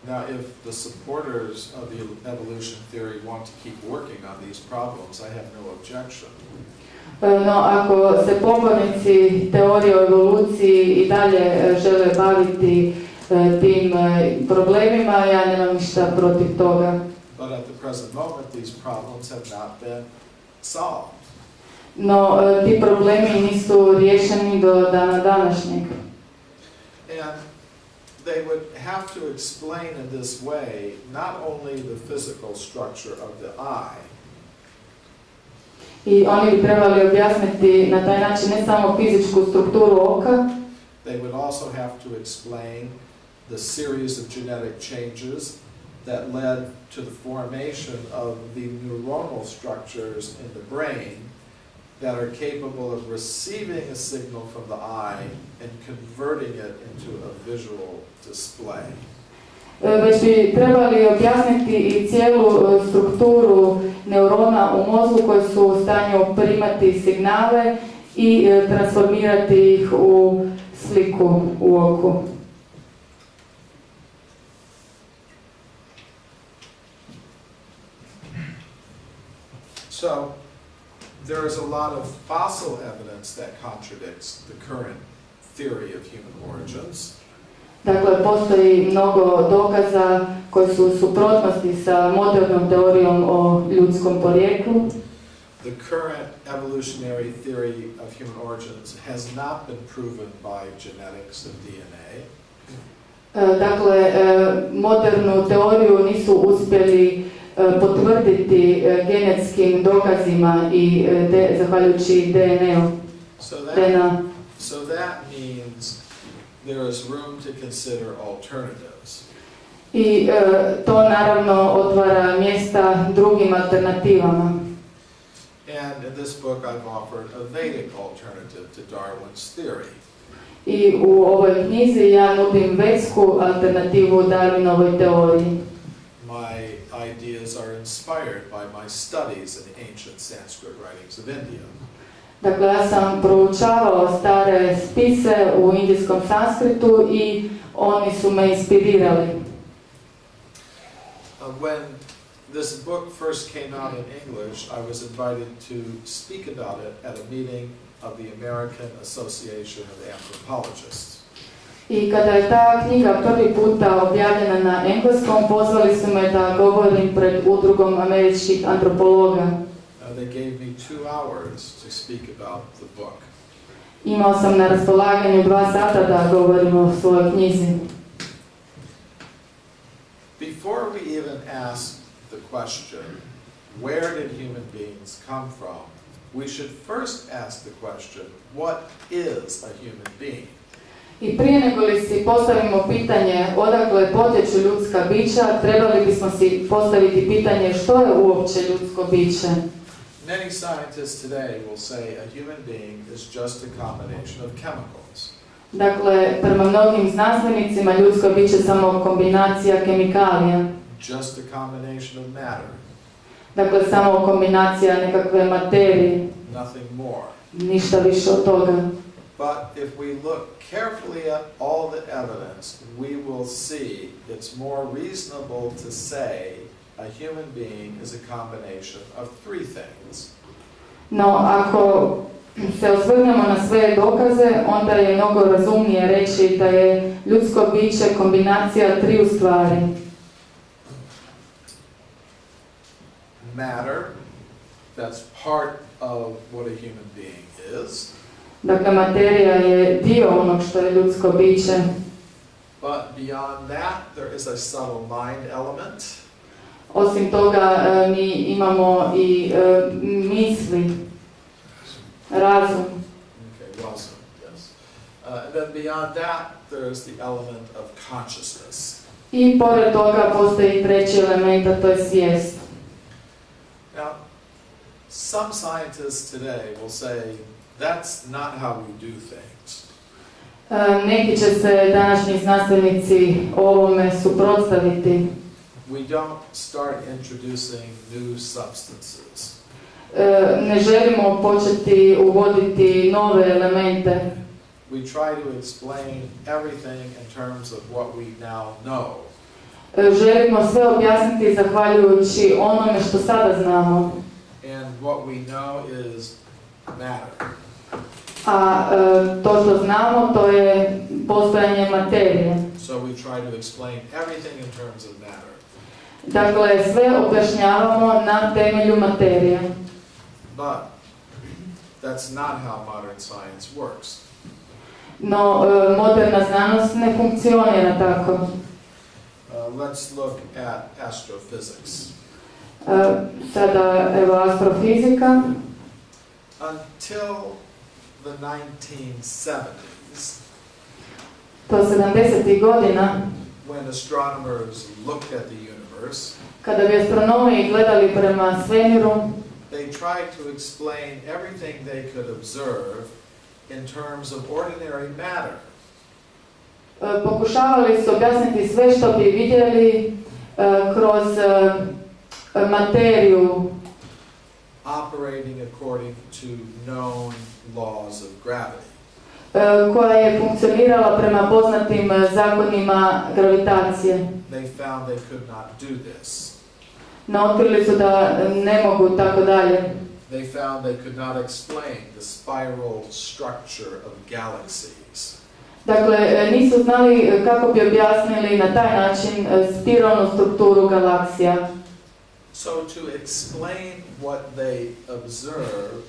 Now, if the supporters of the evolution theory want to keep working on these problems, I have no objection. No, ako se pobornici teorije o evoluciji i dalje žele baviti tim problemima, ja nemam ništa protiv toga. But at the present moment, these problems have not been solved. No, ti problemi nisu riješeni do dana današnjeg. And they would have to explain in this way not only the physical structure of the eye, I oni bi trebali objasniti na taj način ne samo fizičku strukturu oka, they would also have to explain the series of genetic changes that led to the formation of the neuronal structures in the brain that are capable of receiving a signal from the eye and converting it into a visual display. Već bi trebali objasniti i cijelu strukturu neurona u mozgu koji su u stanju primati signale i transformirati ih u sliku u oku. So, there is a lot of fossil evidence that contradicts the current theory of human origins. Dakle, postoji mnogo dokaza koji su u suprotnosti sa modernom teorijom o ljudskom porijeklu. The current evolutionary theory of human origins has not been proven by genetics and DNA. Dakle, modernu teoriju nisu uspjeli potvrditi genetskim dokazima i zahvaljujući DNA-u. So that means there is room to consider alternatives. I to naravno otvara mjesta drugim alternativama. And in this book I've offered a Vedic alternative to Darwin's theory. I u ovoj knjizi ja nudim vedsku alternativu Darwinovoj teoriji. My ideas are inspired by my studies in ancient Sanskrit writings of India. Dakle, ja sam proučavao stare spise u indijskom sanskritu i oni su me inspirirali. When this book first came out in English, I was invited to speak about it at a meeting of the American Association of Anthropologists. I kada je ta knjiga prvi puta objavljena na engleskom, pozvali su me da govorim pred udrugom američkih antropologa. They gave me 2 hours to speak about the book. Imao sam na raspolaganju 2 sata da govorim o svojoj knjizi. Before we even ask the question, where did human beings come from, we should first ask the question, what is a human being? I prije nego li si postavimo pitanje odakle potječu ljudska bića, trebali bismo si postaviti pitanje što je uopće ljudsko biće. Many scientists today will say a human being is just a combination of chemicals. Dakle, prema mnogim znanstvenicima ljudsko biće je samo kombinacija kemikalija. Just a combination of matter. Dakle, samo kombinacija nekakve materije. Nothing more. Ništa više od toga. But if we look carefully at all the evidence, we will see it's more reasonable to say a human being is a combination of three things. No, ako se osvrnemo na sve dokaze, onda je mnogo razumnije reći da je ljudsko biće kombinacija triju stvari. Matter, that's part of what a human being is. Dakle, materija je dio onog što je ljudsko biće. But beyond that, there is a subtle mind element. Osim toga, mi imamo i misli, razum. Okay, razum, yes. And then beyond that, there's the element of consciousness. I pored toga postoji treći element, a to je svijest. Now, some scientists today will say, that's not how we do things. Neki će se današnji znanstvenici ovome suprotstaviti. We don't start introducing new substances. Ne želimo početi uvoditi nove elemente. We try to explain everything in terms of what we now know. Želimo sve objasniti zahvaljujući onome što sada znamo. And what we know is matter. A to što znamo, to je postojanje materije. So we try to explain everything in terms of matter. Dakle, sve objašnjavamo na temelju materije. But that's not how modern science works. No, moderna znanost ne funkcionira tako. Let's look at astrophysics. Sada, evo, astrofizika. Until the 1970s, To 70. godina, when astronomers looked at the universe, kada bi astronomi gledali prema svemiru, they tried to explain everything they could observe in terms of ordinary matter. Pokušavali su objasniti sve što bi vidjeli kroz materiju, operating according to known laws of gravity. koja je funkcionirala prema poznatim zakonima gravitacije. They found they could not do this. No, otkrili su da ne mogu tako dalje. They found they could not explain the spiral structure of galaxies. Dakle, nisu znali kako bi objasnili na taj način spiralnu strukturu galaksija. So to explain what they observed,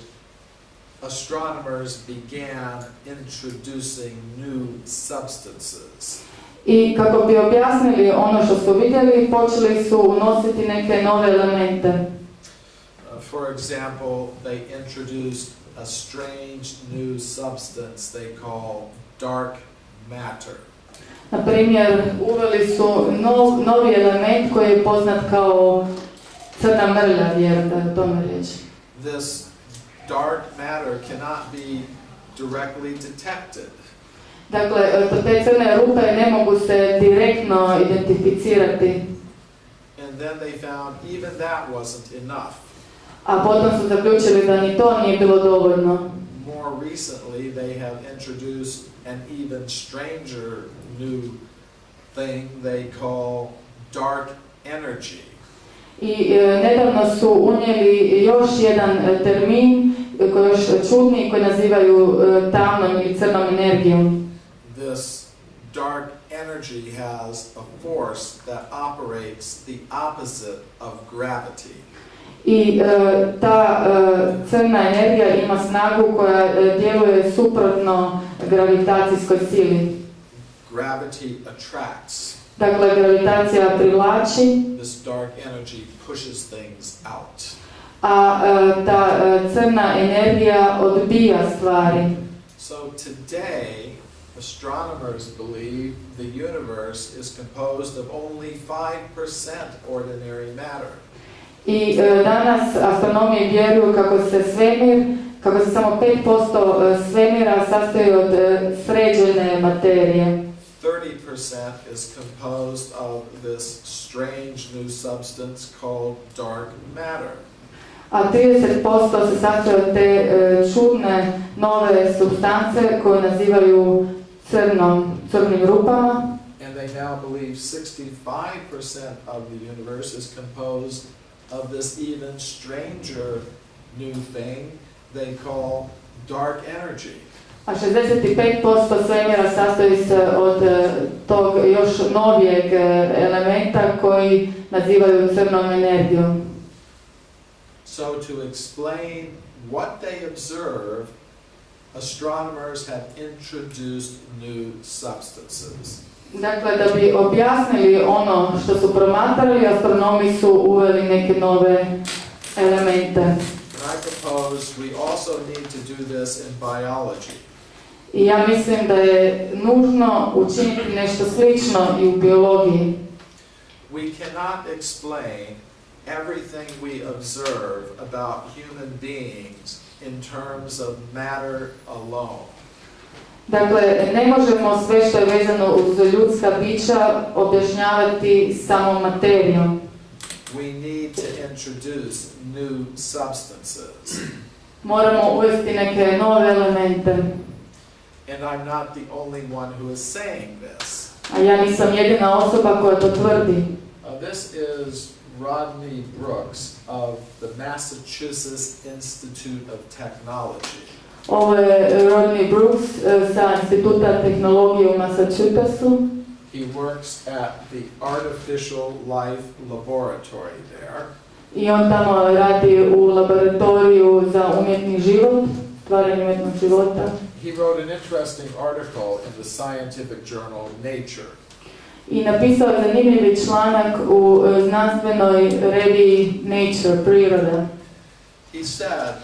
astronomers began introducing new substances. I kako bi objasnili ono što su vidjeli, počeli su unositi neke nove elemente. For example, they introduced a strange new substance they call dark matter. Na primjer, uveli su novi element koji je poznat kao crna mrlja, vjerujem da je o tome riječ. This dark matter cannot be directly detected. Dakle, te crne rupe ne mogu se direktno identificirati. And then they found even that wasn't enough. A potom su zaključili da ni to nije bilo dovoljno. More recently, they have introduced an even stranger new thing they call dark energy. I nedavno su unijeli još jedan termin koji je još čudniji, koji nazivaju tamnom ili crnom energijom. This dark energy has a force that operates the opposite of gravity. I ta crna energija ima snagu koja djeluje suprotno gravitacijskoj sili. Gravity attracts. Dakle, gravitacija privlači, This dark energy pushes things out. a ta crna energija odbija stvari. So today, astronomers believe the universe is composed of only 5% ordinary matter. I danas astronomi vjeruju kako se samo 5% svemira sastoji od sređene materije. 30% is composed of this strange new substance called dark matter. A 30% se sastoji od te čudne nove supstance koje nazivaju crnim rupama. And they now believe 65% of the universe is composed of this even stranger new thing they call dark energy. A 65% svemira sastoji se od tog još novijeg elementa koji nazivaju crnom energijom. So to explain what they observe, astronomers have introduced new substances. Dakle, da bi objasnili ono što su promatrali, astronomi su uveli neke nove elemente. And I propose we also need to do this in biology. I ja mislim da je nužno učiniti nešto slično i u biologiji. We cannot explain everything we observe about human beings in terms of matter alone. Dakle, ne možemo sve što je vezano uz ljudska bića objašnjavati samo materijom. We need to introduce new substances. Moramo uvesti neke nove elemente. And I'm not the only one who is saying this. A ja nisam jedina osoba koja to tvrdi. This is Rodney Brooks of the Massachusetts Institute of Technology. Ovo je Rodney Brooks sa Instituta tehnologije u Massachusettsu. He works at the Artificial Life Laboratory there. I on tamo radi u laboratoriju za umjetni život, stvaranje umjetnog života. He wrote an interesting article in the scientific journal Nature. I napisao je zanimljivi članak u znanstvenoj reviji Nature, Priroda. He said,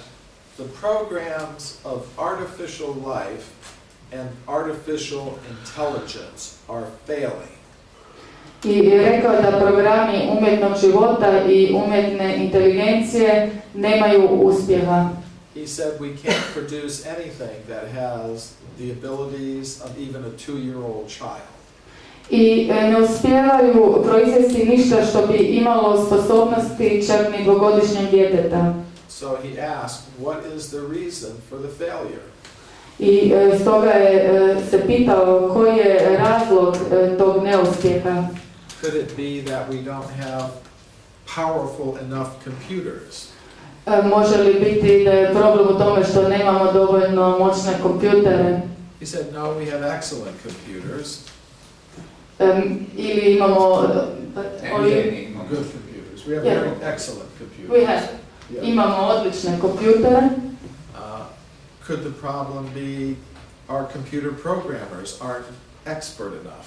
the programs of artificial life and artificial intelligence are failing. I rekao je da programi umjetnog života i umjetne inteligencije nemaju uspjeha. He said we can't produce anything that has the abilities of even a 2-year-old child. I ne uspijevaju proizvesti ništa što bi imalo sposobnosti čak ni dvogodišnjeg djeteta. So he asked, what is the reason for the failure? I stoga je se pitao koji je razlog tog neuspjeha. Could it be that we don't have powerful enough computers? Može li biti da je problem u tome što nemamo dovoljno moćne kompjutere? He said, no, we have excellent computers. Ili imamo Good computers. We have very excellent computers. Imamo odlične kompjutere. Could the problem be our computer programmers aren't expert enough?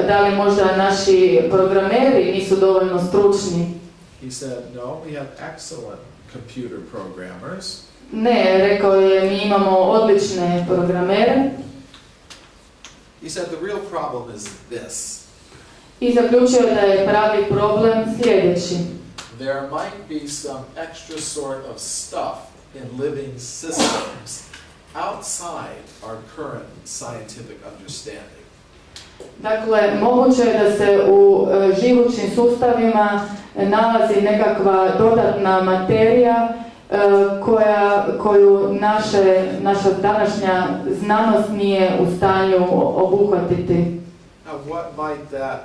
Da li možda naši programeri nisu dovoljno stručni? He said, no, we have excellent computer programmers. Ne, rekao je, mi imamo odlične programere. He said, the real problem is this. I zaključio da je pravi problem sljedeći. There might be some extra sort of stuff in living systems outside our current scientific understanding. Dakle, moguće je da se u živućim sustavima nalazi nekakva dodatna materija koju naša današnja znanost nije u stanju obuhvatiti. Now, what might that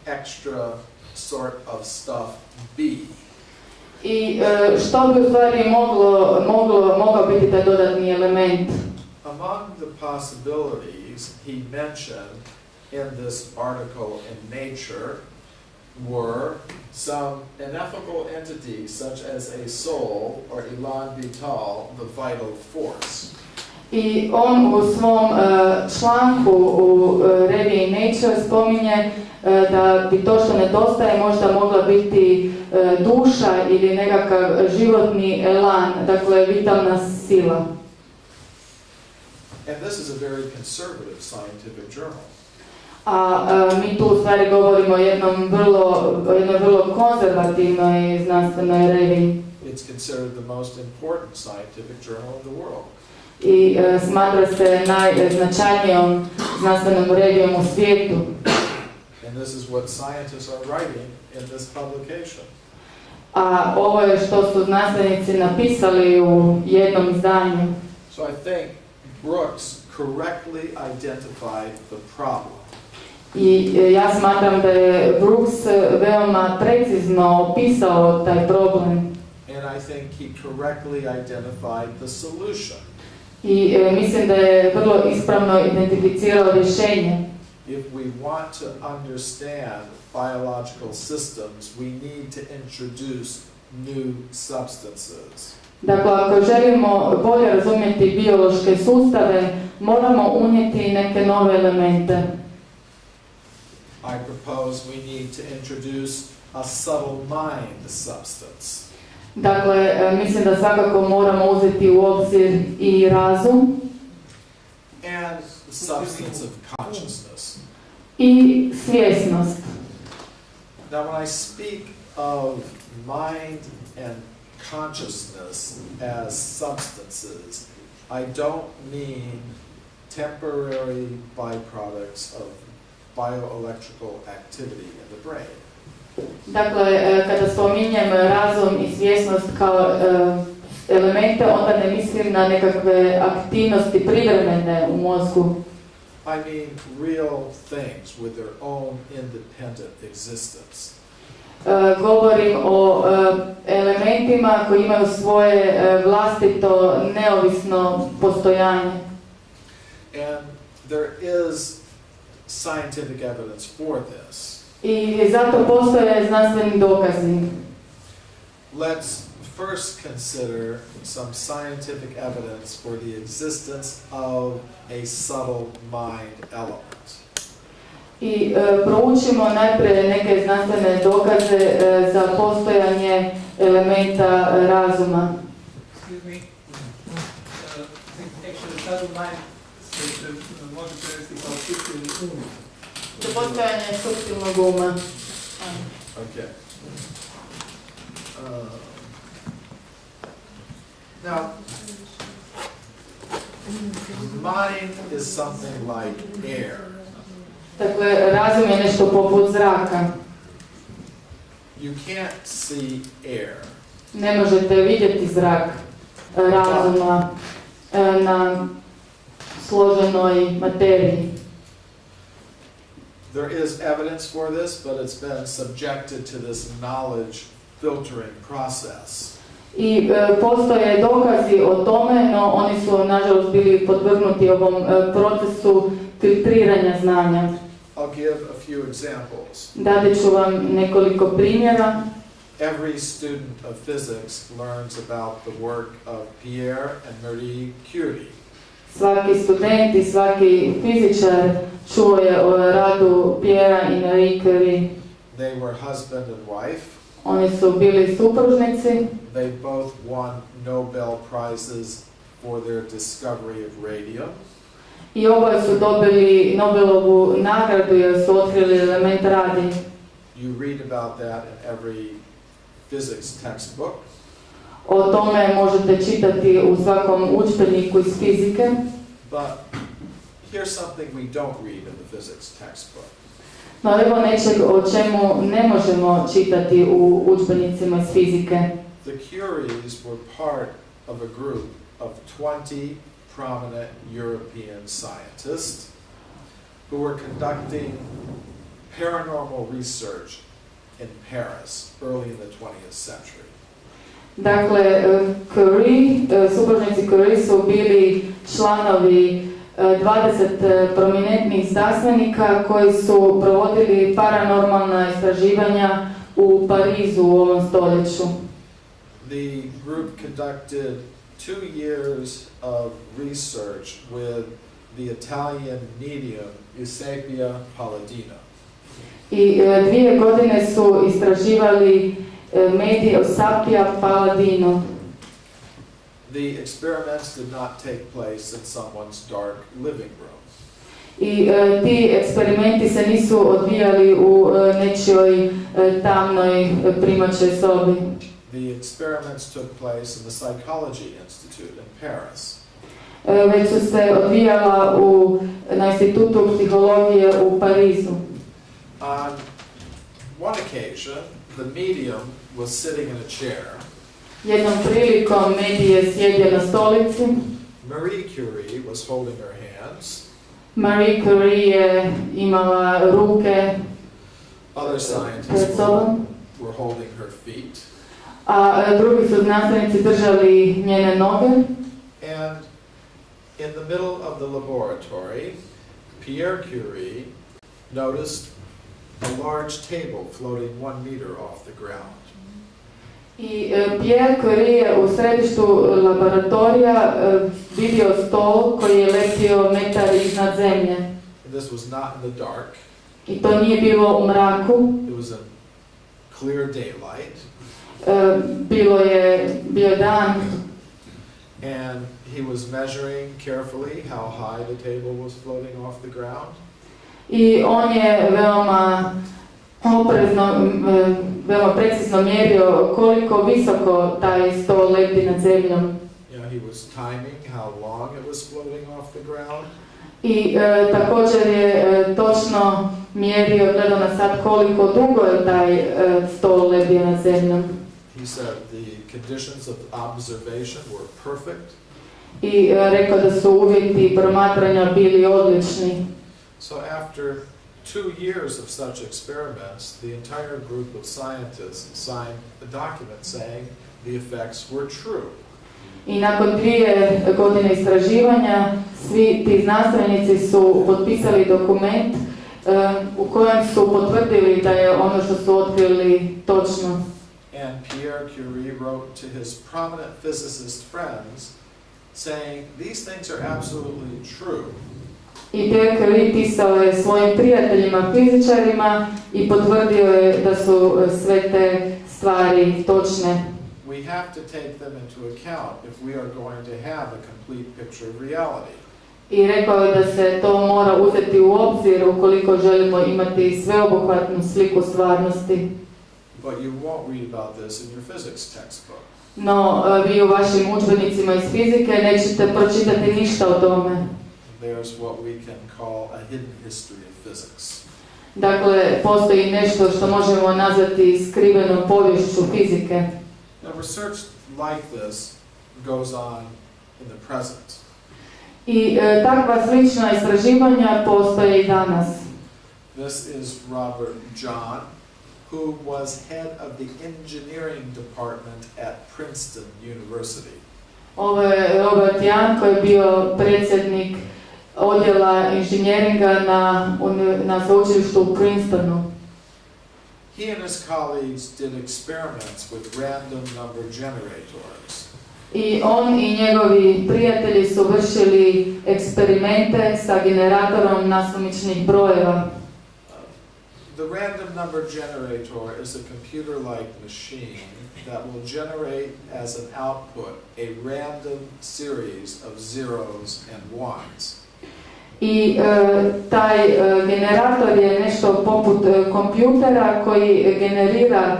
extra sort of stuff be? I što bi u stvari mogao biti taj dodatni element? Among the possibilities he mentioned in this article in Nature were some ineffable entities such as a soul or elan vital, the vital force. I on u svom članku u reviji Nature spominje da bi to što nedostaje možda mogla biti duša ili nekakav životni elan, dakle vitalna sila. And this is a very conservative scientific journal. A mi tu u stvari govorimo o jednoj vrlo konzervativnoj znanstvenoj reviji. It's considered the most important scientific journal in the world. I smatra se najznačajnijom znanstvenom revijom u svijetu. And this is what scientists are writing in this publication. A ovo je što su znanstvenici napisali u jednom izdanju. So I think Brooks correctly identified the problem. I ja smatram da je Brooks veoma precizno opisao taj problem. And I think he correctly identified the solution. I mislim da je vrlo ispravno identificirao rješenje. If we want to understand biological systems, we need to introduce new substances. Dakle, ako želimo bolje razumjeti biološke sustave, moramo unijeti neke nove elemente. I propose we need to introduce a subtle mind substance. Dakle, mislim da svakako moramo uzeti u obzir i razum And the substance of consciousness. i svjesnost. Now when I speak of mind and consciousness as substances, I don't mean temporary byproducts of bioelectrical activity in the brain. Dakle, kada spominjem razum i svjesnost kao elemente, onda ne mislim na nekakve aktivnosti privremene u mozgu. I mean real things with their own independent existence. Govorim o elementima koji imaju svoje vlastito neovisno postojanje. And there is scientific evidence for this. I zato postoje znanstveni dokazi. Let's first consider some scientific evidence for the existence of a subtle mind element. I proučimo najprije neke znanstvene dokaze za postojanje elementa razuma. Excuse me. Actually, subtle mind može prevesti kao suptilni um. Za postojanje suptilnog uma. Okay. Now, mind is something like air. Dakle, razum je nešto poput zraka. You can't see air. Ne možete vidjeti zrak razuma na složenoj materiji. There is evidence for this, but it's been subjected to this knowledge filtering process. I postoje dokazi o tome, no oni su nažalost bili podvrgnuti ovom procesu filtriranja znanja. I'll give a few examples. Dati ću vam nekoliko primjera. Every student of physics learns about the work of Pierre and Marie Curie. Svaki student i svaki fizičar čuo je o radu Pierrea i Marie Curie. They were husband and wife. Oni su bili supružnici. They both won Nobel Prizes for their discovery of radium. I oboje su dobili Nobelovu nagradu jer su otkrili element radija. You read about that in every physics textbook. O tome možete čitati u svakom udžbeniku iz fizike. But here's something we don't read in the physics textbook. No evo nečeg o čemu ne možemo čitati u udžbenicima iz fizike. The Curies were part of a group of 20 prominent European scientists who were conducting paranormal research in Paris early in the 20th century. Dakle, supružnici Curie su bili članovi 20 prominentnih znanstvenika koji su provodili paranormalna istraživanja u Parizu u ovom stoljeću. The group conducted 2 years of research with the Italian medium Eusebia Palladino. I 2 godine su istraživali medij Eusebia Palladino. The experiments did not take place in someone's dark living room. I ti eksperimenti se nisu odvijali u nečijoj tamnoj primaćoj sobi. The experiments took place in the Psychology Institute in Paris. Već su se odvijala na institutu psihologije u Parizu. On one occasion, the medium was sitting in a chair. Jednom prilikom medij je sjedio na stolici. Marie Curie was holding her hands. Marie Curie je imala ruke Other pred scientists sobom, were holding her feet. a drugi su znanstvenici držali njene noge. And in the middle of the laboratory, Pierre Curie noticed a large table floating 1 meter off the ground. I Pierre Curie je u središtu laboratorija vidio stol koji je letio metar iznad zemlje. And this was not in the dark. I to nije bilo u mraku. It was in clear daylight. Bio je dan. And he was measuring carefully how high the table was floating off the ground. I on je veoma precizno mjerio koliko visoko taj stol leti nad zemljom. He was timing how long it was floating off the ground. I također je točno mjerio, gledao na sat koliko dugo je taj stol lebio nad zemljom. He said the conditions of observation were perfect. I rekao da su uvjeti promatranja bili odlični. So after 2 years of such experiments, the entire group of scientists signed a document saying the effects were true. I nakon 2 godine istraživanja, svi ti znanstvenici su potpisali dokument u kojem su potvrdili da je ono što su otkrili točno. And Pierre Curie wrote to his prominent physicist friends saying these things are absolutely true. I Pierre Curie pisao je svojim prijateljima fizičarima i potvrdio je da su sve te stvari točne. We have to take them into account if we are going to have a complete picture of reality. I rekao je da se to mora uzeti u obzir ukoliko želimo imati sveobuhvatnu sliku stvarnosti. But you won't read about this in your physics textbook. No, vi u vašim udžbenicima iz fizike nećete pročitati ništa o tome. There's what we can call a hidden history of physics. Dakle, postoji nešto što možemo nazvati skrivenom poviješću fizike. Now, research like this goes on in the present. I takva slična istraživanja postoje i danas. This is Robert John, who was head of the engineering department at Princeton University. Ovo je Robert Jan koji je bio predsjednik odjela inženjeringa na sveučilištu u Princetonu. He and his colleagues did experiments with random number generators. I on i njegovi prijatelji su vršili eksperimente sa generatorom nasumičnih brojeva. The random number generator is a computer-like machine that will generate as an output a random series of zeros and ones. I taj generator je nešto poput kompjutera koji generira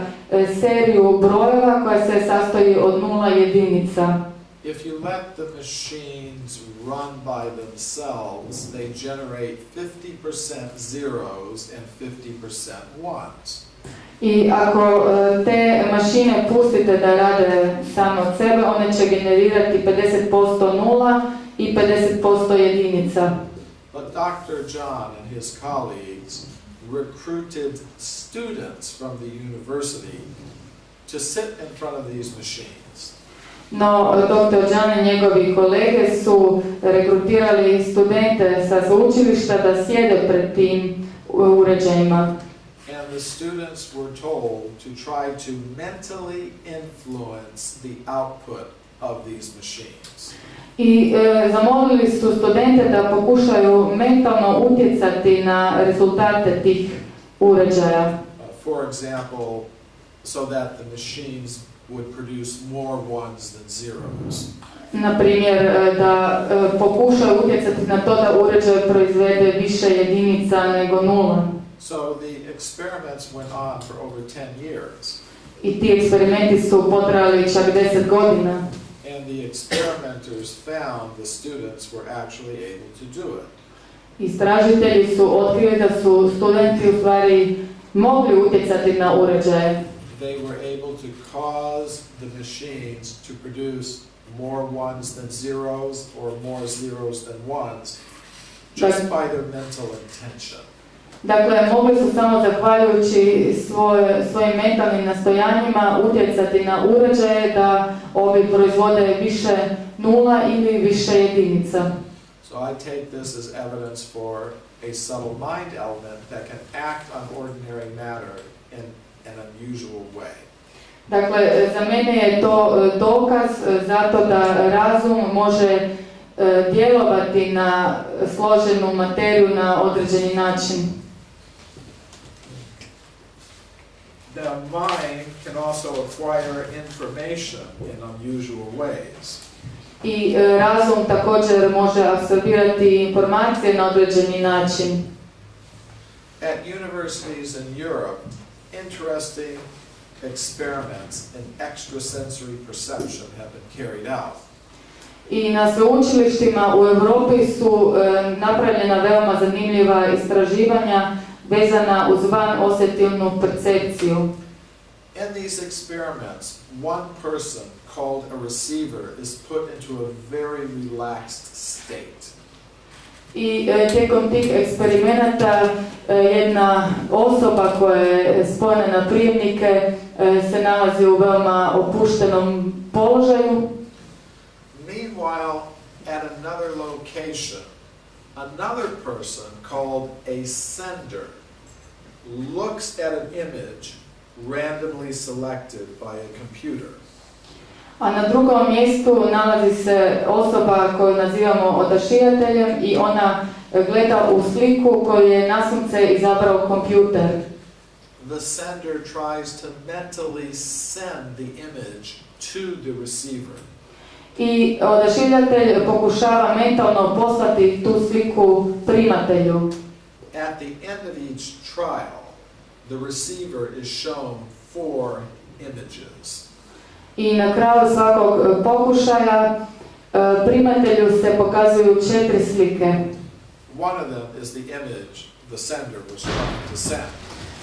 seriju brojeva koja se sastoji od 0 jedinica. If you let the machines run by themselves, they generate 50% zeros and 50% ones. I ako te mašine pustite da rade samo od sebe, one će generirati 50% nula i 50% jedinica. But Dr. John and his colleagues recruited students from the university to sit in front of these machines. No, dr. John i njegovi kolege su rekrutirali studente sa sveučilišta da sjede pred tim uređajima. And the students were told to try to mentally influence the output of these machines. I zamolili su studente da pokušaju mentalno utjecati na rezultate tih uređaja. For example, so that the machines would produce more ones than zeros. Na primjer, da pokušaju utjecati na to da uređaj proizvede više jedinica nego nula. So the experiments went on for over 10 years. I ti eksperimenti su potrajali čak 10 godina. And the experimenters found the students were actually able to do it. Istražitelji su otkrili da su studenti u stvari mogli utjecati na uređaje. They were able to cause the machines to produce more ones than zeros or more zeros than ones just by their mental intention. Dakle, mogli su samo zahvaljujući svojim mentalnim nastojanjima utjecati na uređaje da ovi proizvode više nula ili više jedinica. So I take this as evidence for a subtle mind element that can act on ordinary matter in an unusual way. Dakle, za mene je to dokaz zato da razum može djelovati na složenu materiju na određeni način. The mind can also acquire information in unusual ways. I razum također može apsorbirati informacije na određeni način. At universities in Europe, interesting experiments in extrasensory perception have been carried out. I na sveučilištima u Europi su napravljena veoma zanimljiva istraživanja vezana uz vanosjetilnu percepciju. In these experiments, one person called a receiver is put into a very relaxed state. I tijekom tih eksperimenata jedna osoba koja je spojena na prijemnike se nalazi u veoma opuštenom položaju. Meanwhile, at another location, another person called a sender looks at an image randomly selected by a computer. A na drugom mjestu nalazi se osoba koju nazivamo odašiljateljem i ona gleda u sliku koju je nasumce izabrao kompjuter. The sender tries to mentally send the image to the receiver. I odašiljatelj pokušava mentalno poslati tu sliku primatelju. At the end of each trial, the receiver is shown 4 images. I na kraju svakog pokušaja primatelju se pokazuju 4 slike. One of them is the image the sender was trying to send.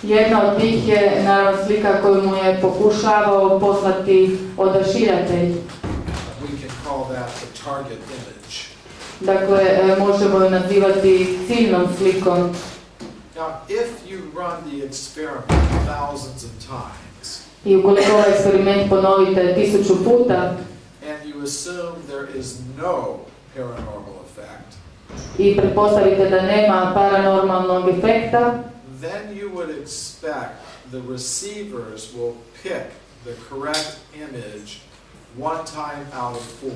Jedna od tih je naravno slika koju mu je pokušavao poslati odašiljatelj. We can call that the target image. Dakle, možemo ju nazivati ciljnom slikom. Now, if you run the experiment thousands of times, I ukoliko ovaj eksperiment ponovite 1000 puta and you assume there is no paranormal effect, i pretpostavite da nema paranormalnog efekta, then you would expect the receivers will pick the correct image 1 time out of 4,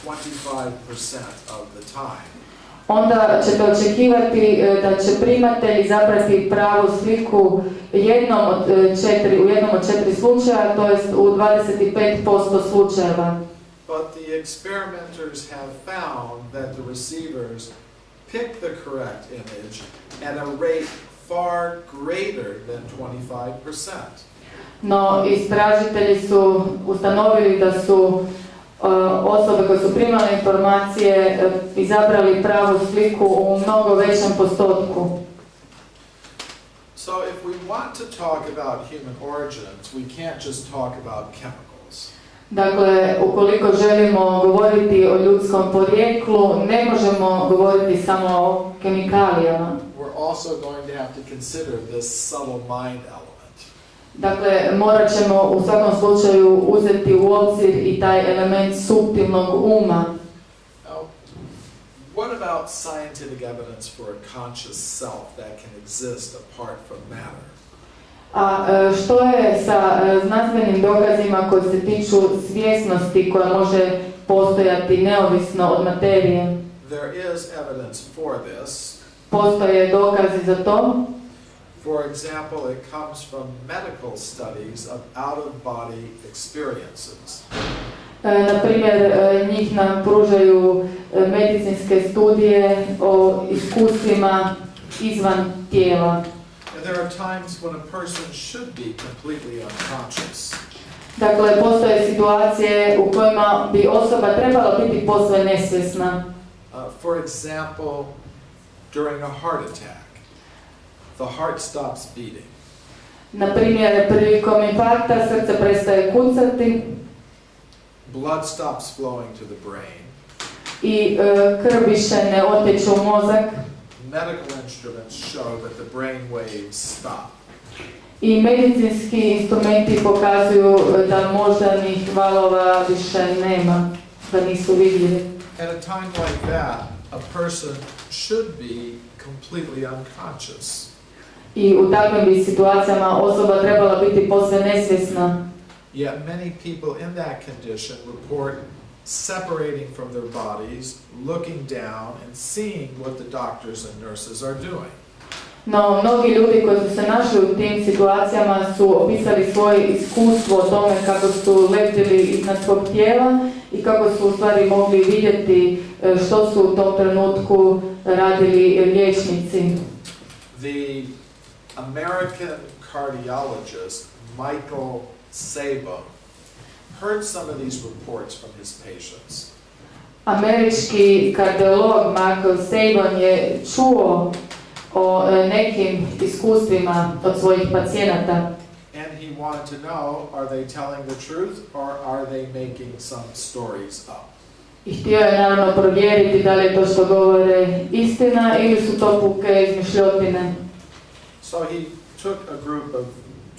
25% of the time. onda ćete očekivati da će primatelj izabrati pravu sliku u jednom od 4 slučaja, to jest u 25% slučajeva. But the experimenters have found that the receivers pick the correct image at a rate far greater than 25%. No, istražitelji su ustanovili da su osobe koje su primale informacije izabrali pravu sliku u mnogo većem postotku. So if we want to talk about human origins, we can't just talk about chemicals. Dakle, ukoliko želimo govoriti o ljudskom porijeklu, ne možemo govoriti samo o kemikalijama. We're also going to have to consider this subtle mind element. Dakle, morat ćemo u svakom slučaju uzeti u obzir i taj element suptilnog uma. Now, what about scientific evidence for a conscious self that can exist apart from matter? A što je sa znanstvenim dokazima koji se tiču svjesnosti koja može postojati neovisno od materije? There is evidence for this. Postoje dokazi za to. For example, it comes from medical studies of out-of-body experiences. Na primjer, njih nam pružaju medicinske studije o iskustvima izvan tijela. And there are times when a person should be completely unconscious. Dakle, postoje situacije u kojima bi osoba trebala biti posve nesvjesna. For example, during a heart attack, the heart stops beating. Na primjer, prilikom infarkta srce prestaje kucati. Blood stops flowing to the brain. I krv više ne otječe u mozak. medical instruments show that the brain waves stop. I medicinski instrumenti pokazuju da moždanih valova više nema, da nisu vidljivi. At a time like that, a person should be completely unconscious. I u takvim bi situacijama osoba trebala biti posve nesvjesna. Yet many people in that condition report separating from their bodies, looking down and seeing what the doctors and nurses are doing. No, mnogi ljudi koji su se našli u tim situacijama su opisali svoje iskustvo o tome kako su letjeli iznad svog tijela i kako su u stvari mogli vidjeti što su u tom trenutku radili liječnici. The American cardiologist Michael Sabin heard some of these reports from his patients. Američki kardiolog Michael Sabin je čuo o nekim iskustvima od svojih pacijenata. And he wanted to know, are they telling the truth or are they making some stories up? I htio je naravno provjeriti da li je to što govore istina ili su to puke izmišljotine. So he took a group of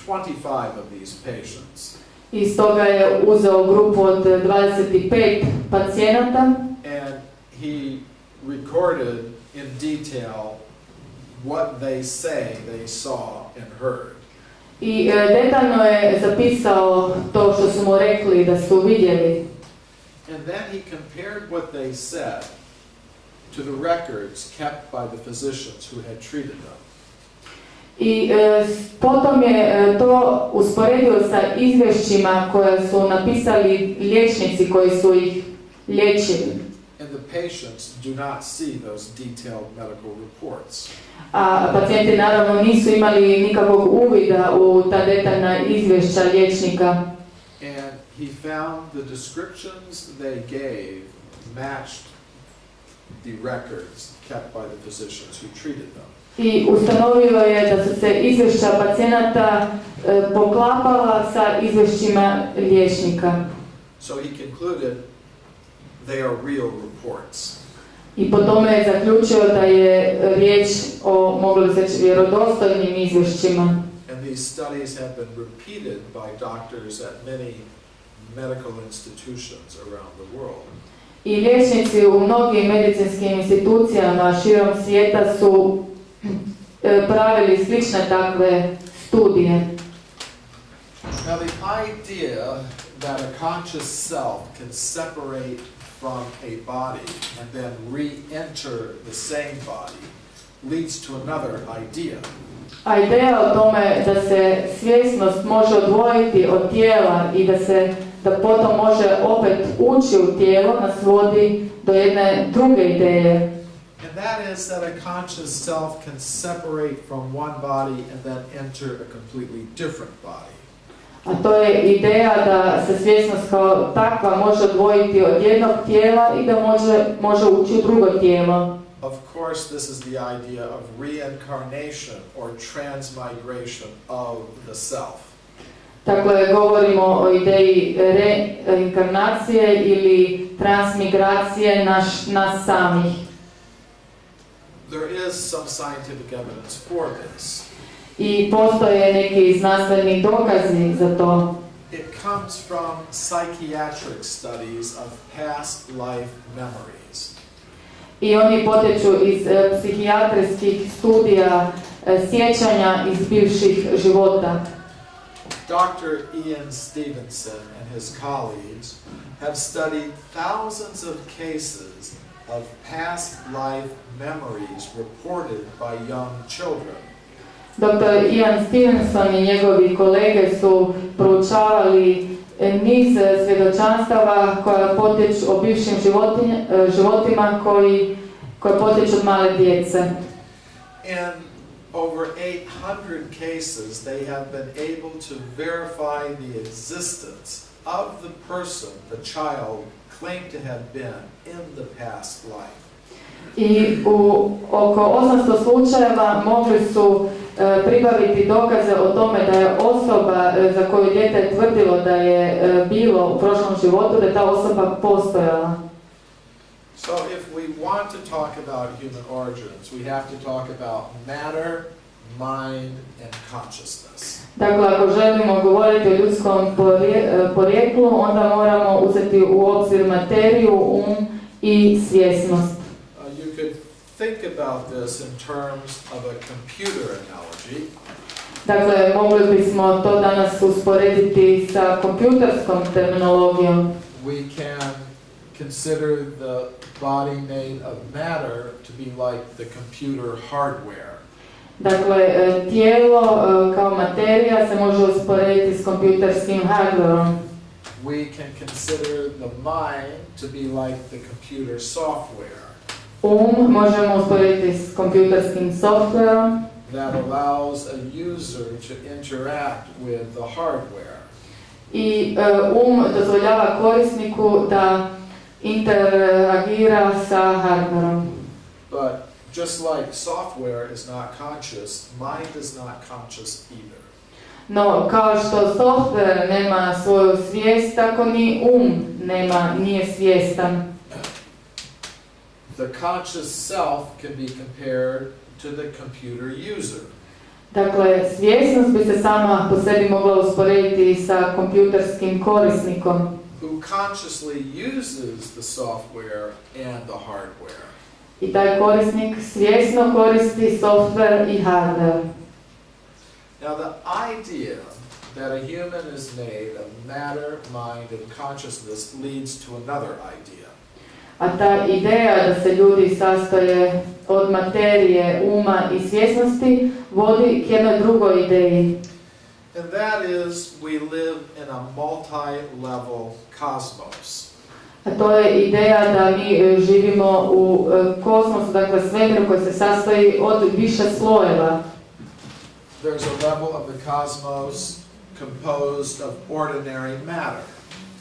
25 of these patients. I stoga je uzeo grupu od 25 pacijenata. And he recorded in detail what they say they saw and heard. I detaljno je zapisao to što su mu rekli da su vidjeli. And then he compared what they said to the records kept by the physicians who had treated them. I potom je to usporedio sa izvješćima koje su napisali liječnici koji su ih liječili. And the patients do not see those detailed medical reports. A pacijenti naravno nisu imali nikakvog uvida u ta detaljna izvješća liječnika. And he found the descriptions they gave matched the records kept by the physicians who treated them. I ustanovio je da su se izvješća pacijenata poklapala sa izvješćima liječnika. So he concluded they are real reports. I po tome je zaključio da je riječ o, mogli bi reći, vjerodostojnim izvješćima. And these studies have been repeated by doctors at many medical institutions around the world. I liječnici u mnogim medicinskim institucijama širom svijeta su pravili slične takve studije. Now the idea that a conscious self can separate from a body and then re-enter the same body leads to another idea. A ideja o tome da se svjesnost može odvojiti od tijela i da potom može opet ući u tijelo nas vodi do jedne druge ideje. And that is that a conscious self can separate from one body and then enter a completely different body. A to je ideja da se svjesnost kao takva može odvojiti od jednog tijela i da može ući u drugo tijelo. Of course, this is the idea of reincarnation or transmigration of the self. Dakle, govorimo o ideji reinkarnacije ili transmigracije nas samih. There is some scientific evidence for this. I postoje neki znanstveni dokazi za to. It comes from psychiatric studies of past life memories. I oni potječu iz psihijatrijskih studija sjećanja iz bivših života. Dr. Ian Stevenson and his colleagues have studied thousands of cases of past life memories reported by young children. Dr. Ian Stevenson i njegovi kolege su proučavali niz svjedočanstava koja potječu o bivšim životima koje potječu od male djece. In over 800 cases, they have been able to verify the existence of the person the child claimed to have been in the past life. I u oko 800 slučajeva mogli su pribaviti dokaze o tome da je osoba za koju dijete tvrdilo da je bilo u prošlom životu, da je ta osoba postojala. So if we want to talk about human origins, we have to talk about matter, mind, and consciousness. Dakle, ako želimo govoriti o ljudskom porijeklu, onda moramo uzeti u obzir materiju, i svjesnost. You could think about this in terms of a computer analogy. Dakle, mogli bismo to danas usporediti sa kompjuterskom terminologijom. We can consider the body made of matter to be like the computer hardware. Dakle, tijelo kao materija se može usporediti s kompjuterskim hardwareom. We can consider the mind to be like the computer software. Možemo usporediti s kompjuterskim softwareom. That allows a user to interact with the hardware. I dozvoljava korisniku da interagira sa hardwareom. But just like software is not conscious, mind is not conscious either. No, kao što software nema svoju svijest, tako ni nije svjestan. The conscious self can be compared to the computer user. Dakle, svjesnost bi se sama po sebi mogla usporediti sa kompjuterskim korisnikom. Who consciously uses the software and the hardware. I taj korisnik svjesno koristi software i hardware. Now the idea that a human is made of matter, mind, and consciousness leads to another idea. A ta ideja da se ljudi sastoje od materije, uma i svjesnosti vodi k jednoj drugoj ideji. And that is, we live in a multi-level cosmos. A to je ideja da mi živimo u kosmosu, dakle svemiru koji se sastoji od više slojeva. There's a level of the cosmos composed of ordinary matter.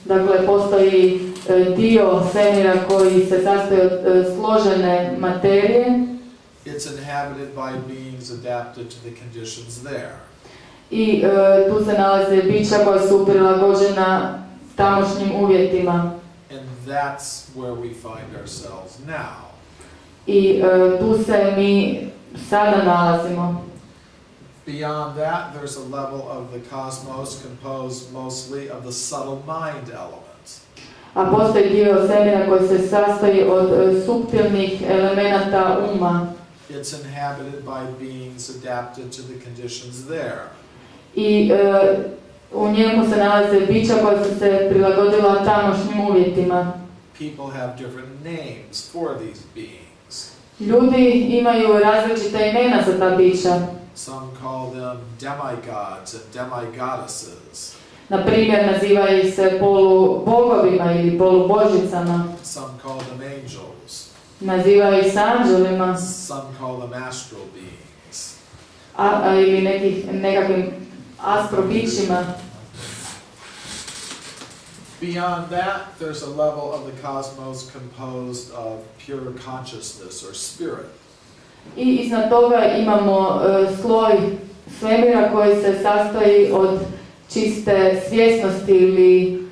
Dakle, postoji dio svemira koji se sastoji od složene materije. It's inhabited by beings adapted to the conditions there. I tu se nalaze bića koja su prilagođena tamošnjim uvjetima. And that's where we find ourselves now. I tu se mi sada nalazimo. Beyond that, there's a level of the cosmos composed mostly of the subtle mind elements. A postoji dio svemira koji se sastoji od suptilnih elemenata uma. It's inhabited by beings adapted to the conditions there. I u njemu se nalaze bića koja su se prilagodila tamošnjim uvjetima. People have different names for these beings. Ljudi imaju različita imena za ta bića. Some call them demigods and demigoddesses. Na primjer, nazivaju se polubogovima ili polubožicama. Some call them angels. Nazivaju ih se anđelima. Some call them astral beings. Ili nekakvim astrobićima. Beyond that, there's a level of the cosmos composed of pure consciousness or spirit. I iznad toga imamo sloj svemira koji se sastoji od čiste svjesnosti ili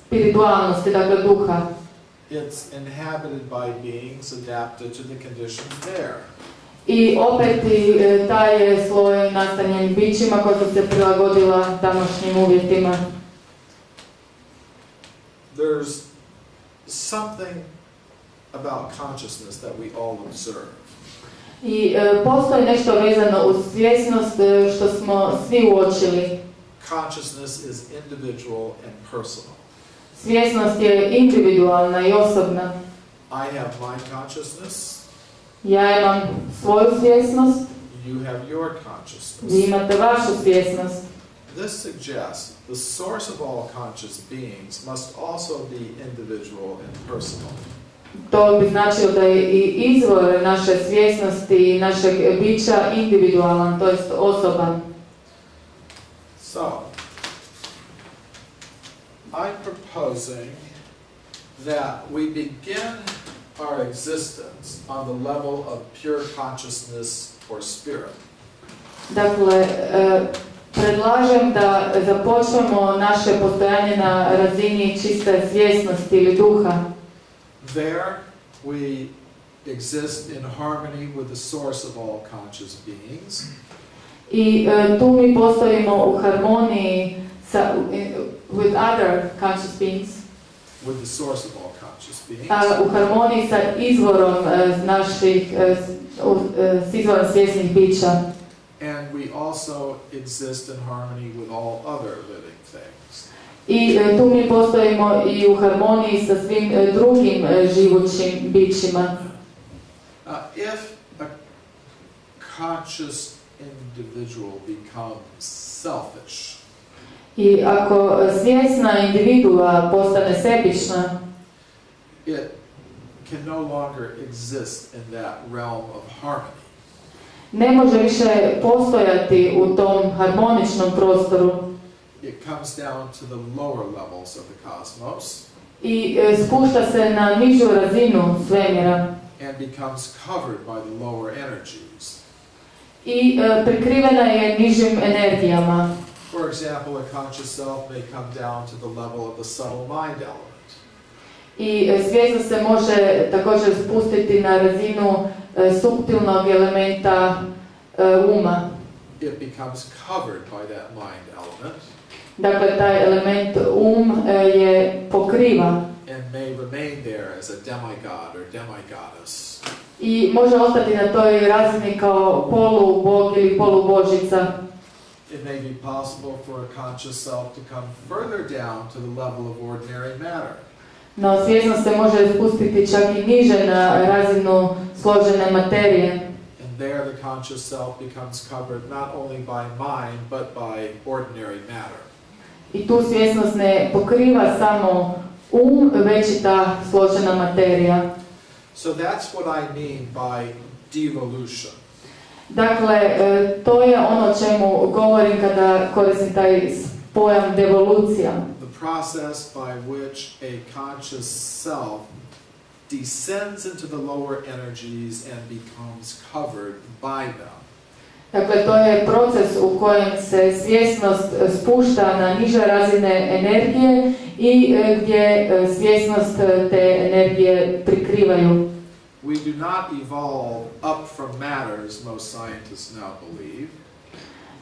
spiritualnosti, dakle duha. It's inhabited by beings adapted to the conditions there. I opet taj je sloj nastanjen bićima koja su se prilagodila tamošnjim uvjetima. There's something about consciousness that we all observe. I postoji nešto vezano uz svjesnost što smo svi uočili. Consciousness is individual and personal. Svjesnost je individualna i osobna. I have my consciousness. Ja imam svoju svjesnost. You have your consciousness. Vi imate vašu svjesnost. This suggests the source of all conscious beings must also be individual and personal. To bi značilo da je i izvor naše svjesnosti i našeg bića individualan, to jest osoban. So, I'm proposing that we begin our existence on the level of pure consciousness or spirit. Dakle, predlažem da započnemo naše postojanje na razini čiste svjesnosti ili duha. There, We exist in harmony with the source of all conscious beings. I tu mi postojimo u harmoniji with other conscious beings. With the source of all conscious beings. U harmoniji sa izvorom s izvorom svjesnih bića. And we also exist in harmony with all other living things. I tu mi postojimo i u harmoniji sa svim drugim živućim bićima. If a conscious individual becomes selfish, I ako svjesna individua postane sebična, it can no longer exist in that realm of harmony. ne može više postojati u tom harmoničnom prostoru. It comes down to the lower levels of the cosmos I spušta se na nižu razinu svemira. and becomes covered by the lower energies. I prekrivena je nižim energijama. For example, a conscious self may come down to the level of the subtle mind element. I svjesnost se može također spustiti na razinu suptilnog elementa uma. It becomes covered by that mind element Dakle, taj element je pokriva and may remain there as a demigod or demigoddess. i može ostati na toj razini kao polubog ili polubožica. It may be possible for a conscious self to come further down to the level of ordinary matter. No, svjesnost se može spustiti čak i niže na razinu složene materije. And there the conscious self becomes covered not only by mind, but by ordinary matter. I tu svjesnost ne pokriva samo već i ta složena materija. So that's what I mean by devolution. Dakle, to je ono o čemu govorim kada koristim taj pojam devolucija. The process by which a conscious self descends into the lower energies and becomes covered by them. Dakle, to je proces u kojem se svjesnost spušta na niže razine energije i gdje svjesnost te energije prikrivaju. We do not evolve up from matter, as most scientists now believe.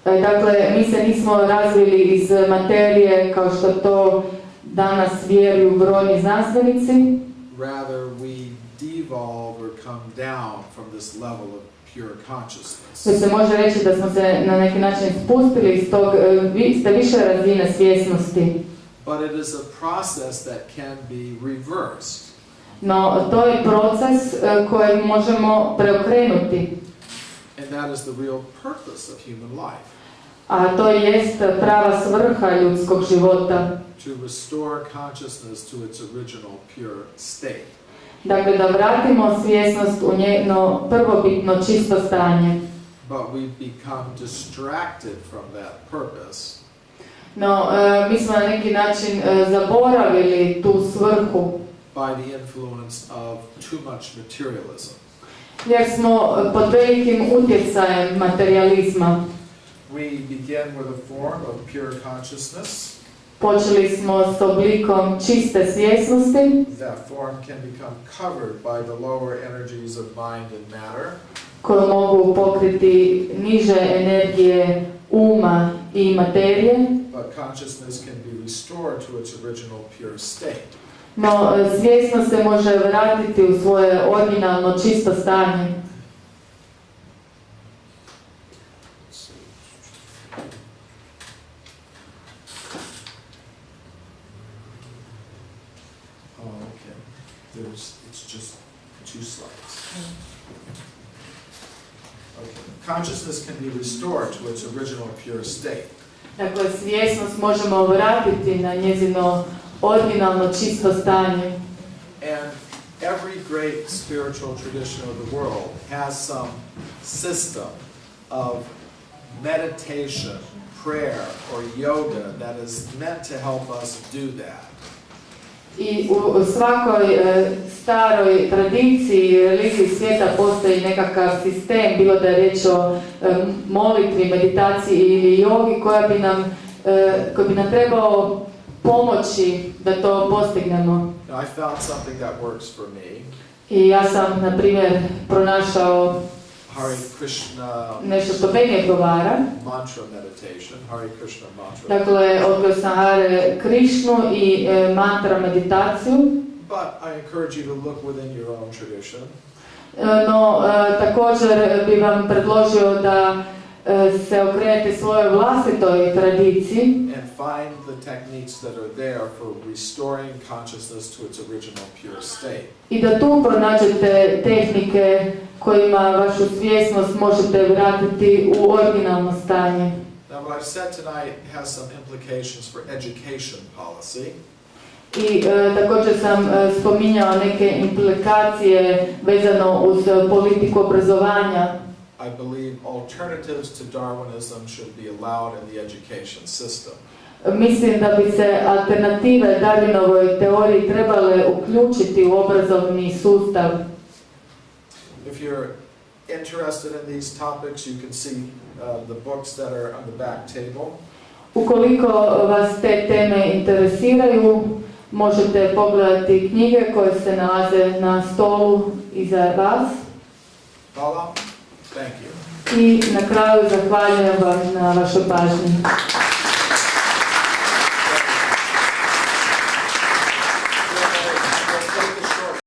Dakle, mi se nismo razvili iz materije kao što to danas vjeruju brojni znanstvenici. Rather, we devolve or come down from this level of pure consciousness. Već se može reći da smo se na neki način spustili iz te više razine svjesnosti. But it is a process that can be reversed. No, to je proces koji možemo preokrenuti. And that is the real purpose of human life. A to jest prava svrha ljudskog života. To restore consciousness to its original pure state. Dakle, da vratimo svjesnost u njeno prvobitno čisto stanje. But we become distracted from that purpose. No, mi smo na neki način zaboravili tu svrhu. By the influence of too much materialism. Jer smo pod velikim utjecajem materializma. We begin with a form of pure consciousness. Počeli smo s oblikom čiste svjesnosti. That form can become covered by the lower energies of mind and matter. Koje mogu pokriti niže energije uma i materije. But consciousness can be restored to its original pure state. No, svjesnost se može vratiti u svoje originalno čisto stanje. It's just 2 slides. Okay. Consciousness can be restored to its original pure state. Dakle, svjesnost možemo vratiti na njezino originalno čisto stanje. And every great spiritual tradition of the world has some system of meditation, prayer, or yoga that is meant to help us do that. I u svakoj staroj tradiciji i religiji svijeta postoji nekakav sistem, bilo da je riječ o molitvi, meditaciji ili jogi koji bi nam trebao pomoći da to postignemo. Now, I found something that works for me. I ja sam, na primjer, pronašao Hare Krishna nešto što meni odgovara. mantra meditation, Hare Krishna mantra. Dakle, odgojio sam Hare Krishnu i mantra meditaciju. But I encourage you to look within your own tradition. No, također bi vam predložio da se okrenete svojoj vlastitoj tradiciji And find the techniques that are there for restoring consciousness to its original pure state. i da tu pronađete tehnike kojima vašu svjesnost možete vratiti u originalno stanje. Now what I've said tonight has some implications for education policy. I također sam spominjao neke implikacije vezano uz politiku obrazovanja. I believe alternatives to Darwinism should be allowed in the education system. Mislim da bi se alternative Darwinovoj teoriji trebale uključiti u obrazovni sustav. If you're interested in these topics, you can see the books that are on the back table. Ukoliko vas te teme interesiraju, možete pogledati knjige koje se nalaze na stolu iza vas. Hvala. Thank you. I na kraju zahvaljujem vam na vašoj pažnji.